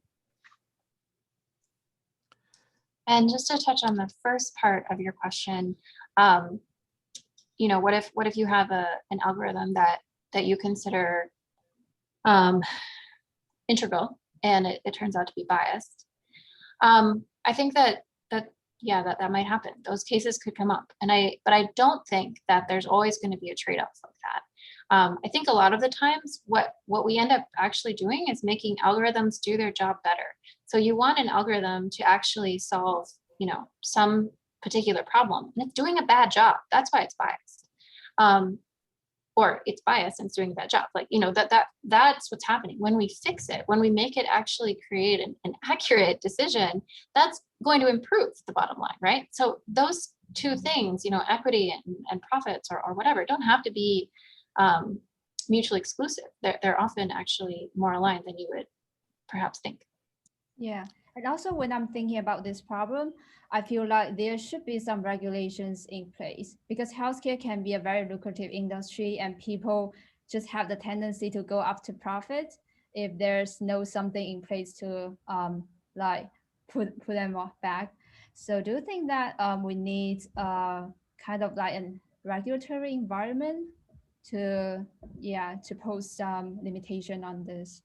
S2: And just to touch on the first part of your question, what if you have an algorithm that you consider integral and it turns out to be biased? I think that might happen. Those cases could come up, but I don't think that there's always going to be a trade-off like that. I think a lot of the times what we end up actually doing is making algorithms do their job better. So you want an algorithm to actually solve, some particular problem, and it's doing a bad job. That's why it's biased. Or it's biased and it's doing a bad job. That's what's happening. When we fix it, when we make it actually create an accurate decision, that's going to improve the bottom line, right? So those two things, equity and profits or whatever, don't have to be mutually exclusive. They're often actually more aligned than you would perhaps think.
S4: Yeah, and also when I'm thinking about this problem, I feel like there should be some regulations in place, because healthcare can be a very lucrative industry and people just have the tendency to go after profit if there's no something in place to put them off back. So do you think that we need kind of like a regulatory environment to pose some limitation on this?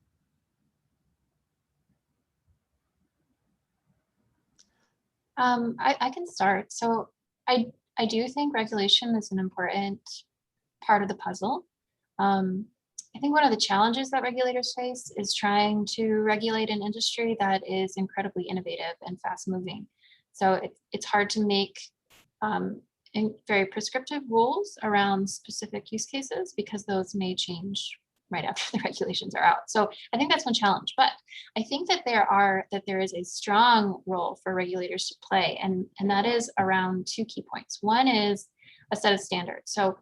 S2: I can start. So I do think regulation is an important part of the puzzle. I think one of the challenges that regulators face is trying to regulate an industry that is incredibly innovative and fast moving. So it's hard to make very prescriptive rules around specific use cases, because those may change right after the regulations are out. So I think that's one challenge, but I think that there is a strong role for regulators to play, and that is around two key points. One is a set of standards. So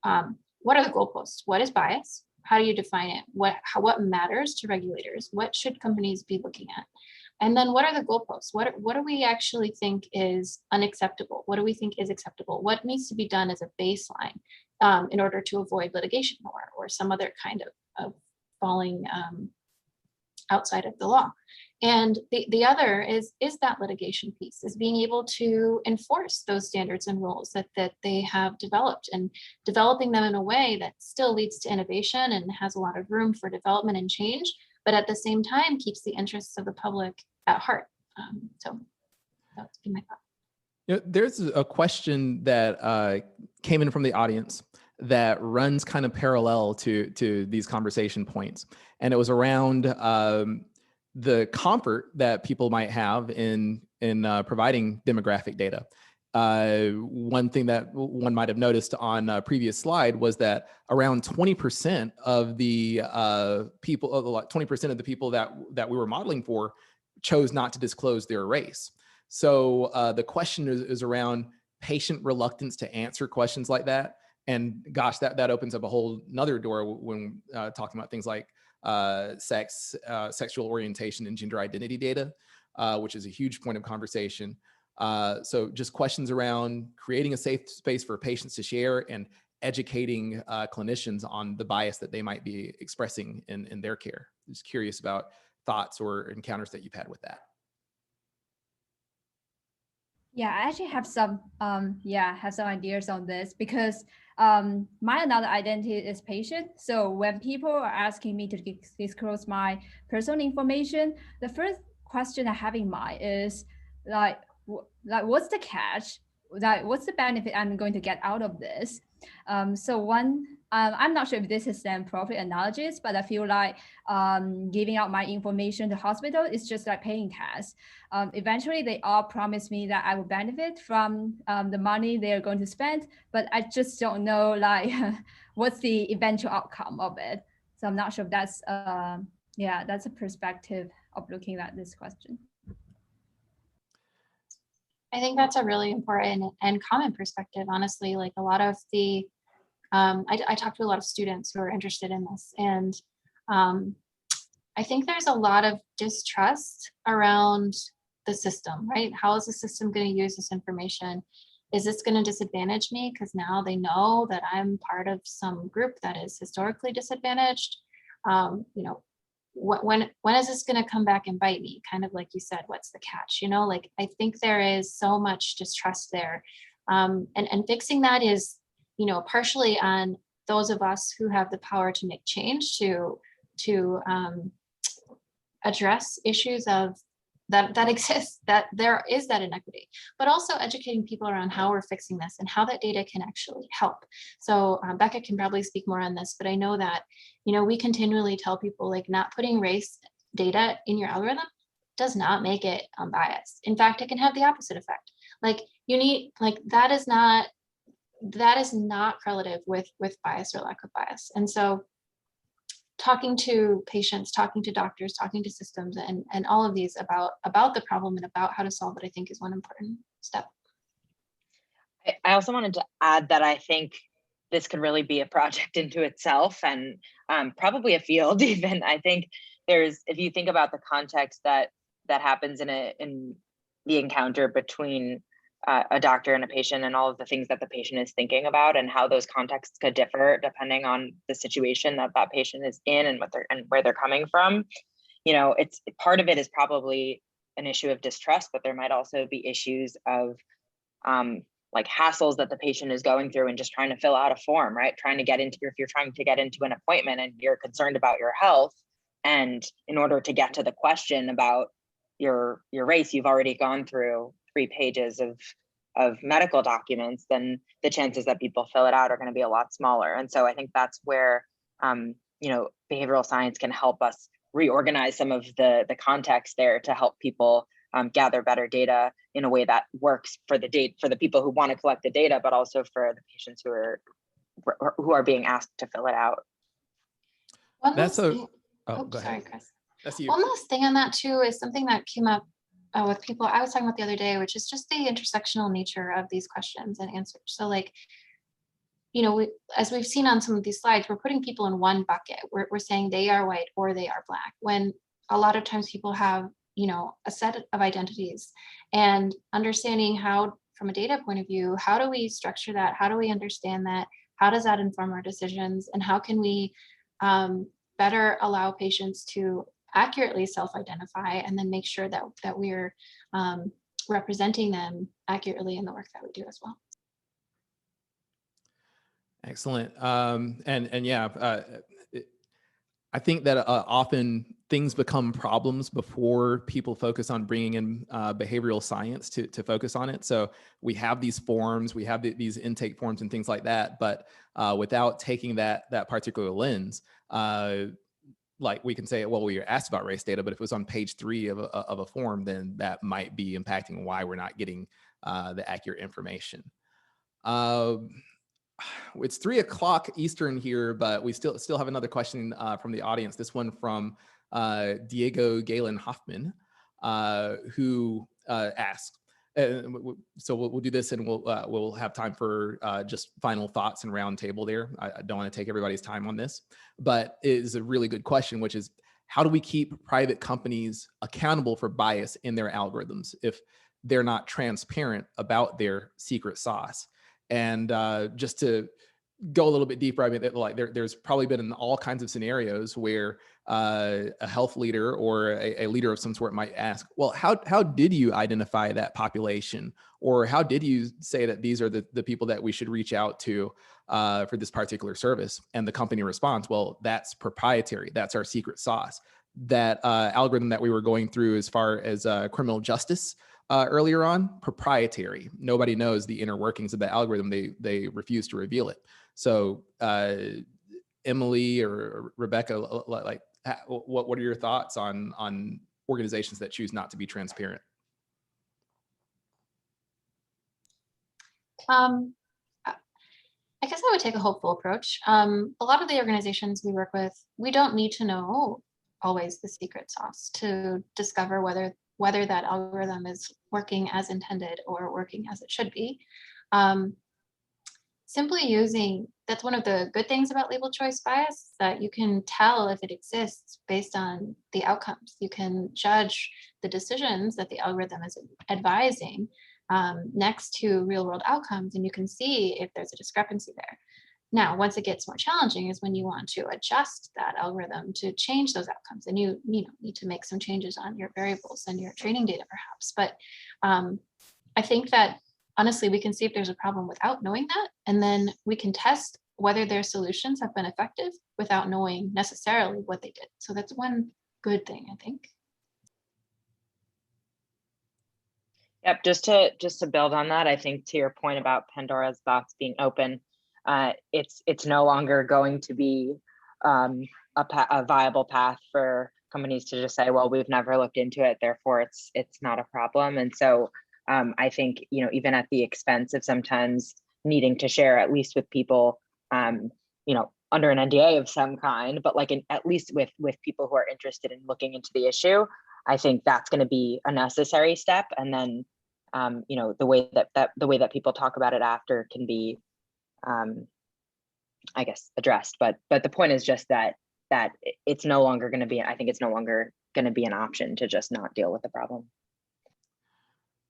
S2: what are the goalposts? What is bias? How do you define it? What matters to regulators? What should companies be looking at? And then what are the goalposts? What do we actually think is unacceptable? What do we think is acceptable? What needs to be done as a baseline in order to avoid litigation or some other kind of falling outside of the law? And the other is that litigation piece, is being able to enforce those standards and rules that they have developed, and developing them in a way that still leads to innovation and has a lot of room for development and change, but at the same time keeps the interests of the public at heart. So that's been my thought.
S1: You know, there's a question that came in from the audience that runs kind of parallel to these conversation points, and it was around the comfort that people might have in providing demographic data. One thing that one might have noticed on a previous slide was that around 20% of the people, 20% of the people that we were modeling for chose not to disclose their race. So the question is around patient reluctance to answer questions like that. And gosh, that opens up a whole nother door when talking about things like sex, sexual orientation, and gender identity data, which is a huge point of conversation. So just questions around creating a safe space for patients to share and educating clinicians on the bias that they might be expressing in their care. Just curious about thoughts or encounters that you've had with that.
S4: Yeah, I actually have some ideas on this, because my another identity is patient. So when people are asking me to disclose my personal information, the first question I have in mind is like what's the catch? Like, what's the benefit I'm going to get out of this? I'm not sure if this is an appropriate analogy, but I feel like giving out my information to hospital is just like paying tax. Eventually, they all promise me that I will benefit from the money they are going to spend, but I just don't know like what's the eventual outcome of it. So I'm not sure if that's that's a perspective of looking at this question.
S2: I think that's a really important and common perspective, honestly. Like a lot of the, I talk to a lot of students who are interested in this, and I think there's a lot of distrust around the system, right? How is the system going to use this information? Is this going to disadvantage me? Because now they know that I'm part of some group that is historically disadvantaged. When is this going to come back and bite me? Kind of like you said, what's the catch? Like I think there is so much distrust there, and fixing that is, partially on those of us who have the power to make change, to address issues of that exists, that there is that inequity, but also educating people around how we're fixing this and how that data can actually help. So Becca can probably speak more on this, but I know that, we continually tell people like not putting race data in your algorithm does not make it unbiased. In fact, it can have the opposite effect. Like that is not correlative with bias or lack of bias. And so talking to patients, talking to doctors, talking to systems, and all of these about the problem and about how to solve it, I think is one important step.
S3: I also wanted to add that I think this could really be a project into itself, and probably a field even. I think if you think about the context that happens in the encounter between a doctor and a patient, and all of the things that the patient is thinking about, and how those contexts could differ depending on the situation that patient is in and where they're coming from. It's part of it is probably an issue of distrust, but there might also be issues of like hassles that the patient is going through and just trying to fill out a form, right? If you're trying to get into an appointment and you're concerned about your health, and in order to get to the question about your race, you've already gone through 3 pages of medical documents, then the chances that people fill it out are going to be a lot smaller. And so I think that's where behavioral science can help us reorganize some of the context there to help people gather better data in a way that works for the people who want to collect the data, but also for the patients who are being asked to fill it out.
S2: One
S1: That's
S2: last
S1: a,
S2: thing.
S1: oh,
S2: Oops,
S1: go
S2: sorry,
S1: ahead.
S2: Chris.
S1: That's you.
S2: One last thing on that too is something that came up with people I was talking about the other day, which is just the intersectional nature of these questions and answers. So like, you know, as we've seen on some of these slides, we're putting people in one bucket. We're saying they are white or they are Black, when a lot of times people have, you know, a set of identities, and understanding how, from a data point of view, how do we structure that? How do we understand that? How does that inform our decisions? And how can we better allow patients to accurately self-identify, and then make sure that we're representing them accurately in the work that we do as well.
S1: Excellent. And yeah, I think that often things become problems before people focus on bringing in behavioral science to focus on it. So we have these forms, we have these intake forms and things like that, but without taking that particular lens, like we can say, well, we were asked about race data, but if it was on page 3 of a form, then that might be impacting why we're not getting the accurate information. It's 3 o'clock Eastern here, but we still have another question from the audience. This one from Diego Galen Hoffman, who asked. So we'll do this, and we'll have time for just final thoughts and round table there. I don't want to take everybody's time on this, but it is a really good question, which is, how do we keep private companies accountable for bias in their algorithms if they're not transparent about their secret sauce? And just to go a little bit deeper, I mean, like there's probably been in all kinds of scenarios where a health leader or a leader of some sort might ask, well, how did you identify that population? Or how did you say that these are the people that we should reach out to for this particular service? And the company responds, well, that's proprietary. That's our secret sauce. That algorithm that we were going through as far as criminal justice earlier on, proprietary. Nobody knows the inner workings of the algorithm. They refuse to reveal it. So Emily or Rebecca, like, what are your thoughts on organizations that choose not to be transparent?
S2: I guess I would take a hopeful approach. A lot of the organizations we work with, we don't need to know always the secret sauce to discover whether that algorithm is working as intended or working as it should be. Simply using, that's one of the good things about label choice bias, that you can tell if it exists based on the outcomes. You can judge the decisions that the algorithm is advising next to real world outcomes, and you can see if there's a discrepancy there. Now, once it gets more challenging is when you want to adjust that algorithm to change those outcomes, and you need to make some changes on your variables and your training data perhaps. But I think that honestly, we can see if there's a problem without knowing that, and then we can test whether their solutions have been effective without knowing necessarily what they did. So that's one good thing, I think.
S3: Yep, just to build on that, I think to your point about Pandora's box being open, it's no longer going to be a viable path for companies to just say, well, we've never looked into it, therefore it's not a problem. And so I think, even at the expense of sometimes needing to share, at least with people, under an NDA of some kind, but like at least with people who are interested in looking into the issue, I think that's going to be a necessary step. And then, the way that people talk about it after can be, I guess, addressed. But the point is just that it's no longer going to be, I think it's no longer going to be an option to just not deal with the problem.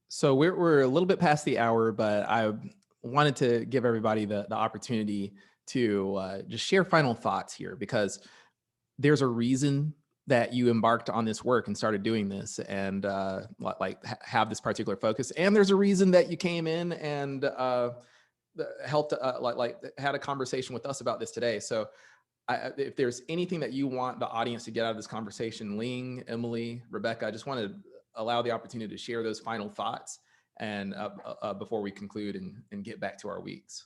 S1: So we're a little bit past the hour, but I wanted to give everybody the opportunity to just share final thoughts here, because there's a reason that you embarked on this work and started doing this and have this particular focus. And there's a reason that you came in and helped had a conversation with us about this today. So if there's anything that you want the audience to get out of this conversation, Ling, Emily, Rebecca, I just want to allow the opportunity to share those final thoughts and before we conclude and get back to our weeks.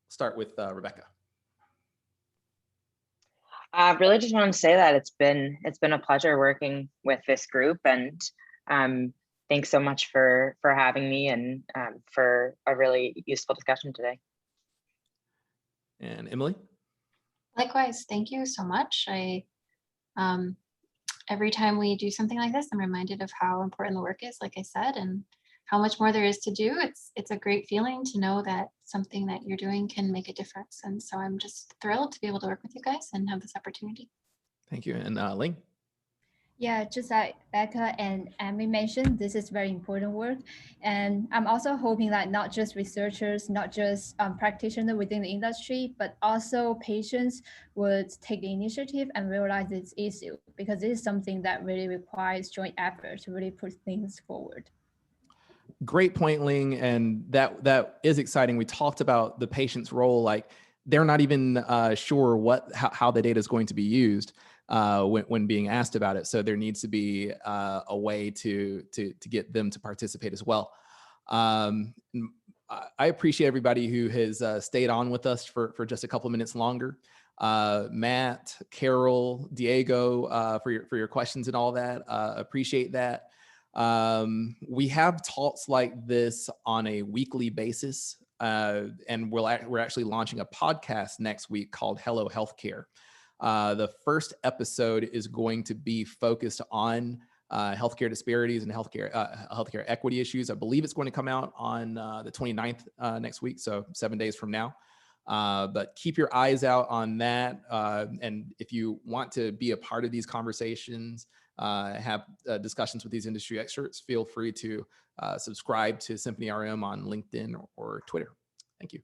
S1: Start with Rebecca.
S3: I really just want to say that it's been a pleasure working with this group, and thanks so much for having me and for a really useful discussion today.
S1: And Emily?
S2: Likewise, thank you so much. Every time we do something like this, I'm reminded of how important the work is, like I said, and how much more there is to do. It's a great feeling to know that something that you're doing can make a difference. And so I'm just thrilled to be able to work with you guys and have this opportunity.
S1: Thank you. And Ling?
S4: Yeah, just like Becca and Amy mentioned, this is very important work. And I'm also hoping that not just researchers, not just practitioners within the industry, but also patients would take the initiative and realize this issue, because this is something that really requires joint effort to really push things forward.
S1: Great point, Ling, and that is exciting. We talked about the patient's role, like they're not even sure how the data is going to be used when being asked about it. So there needs to be a way to get them to participate as well. I appreciate everybody who has stayed on with us for just a couple of minutes longer. Matt, Carol, Diego, for your questions and all that. Appreciate that. We have talks like this on a weekly basis, and we're actually launching a podcast next week called Hello Healthcare. The first episode is going to be focused on healthcare disparities and healthcare equity issues. I believe it's going to come out on the 29th next week, so 7 days from now. But keep your eyes out on that. And if you want to be a part of these conversations, have discussions with these industry experts, feel free to subscribe to SymphonyRM on LinkedIn or Twitter. Thank you.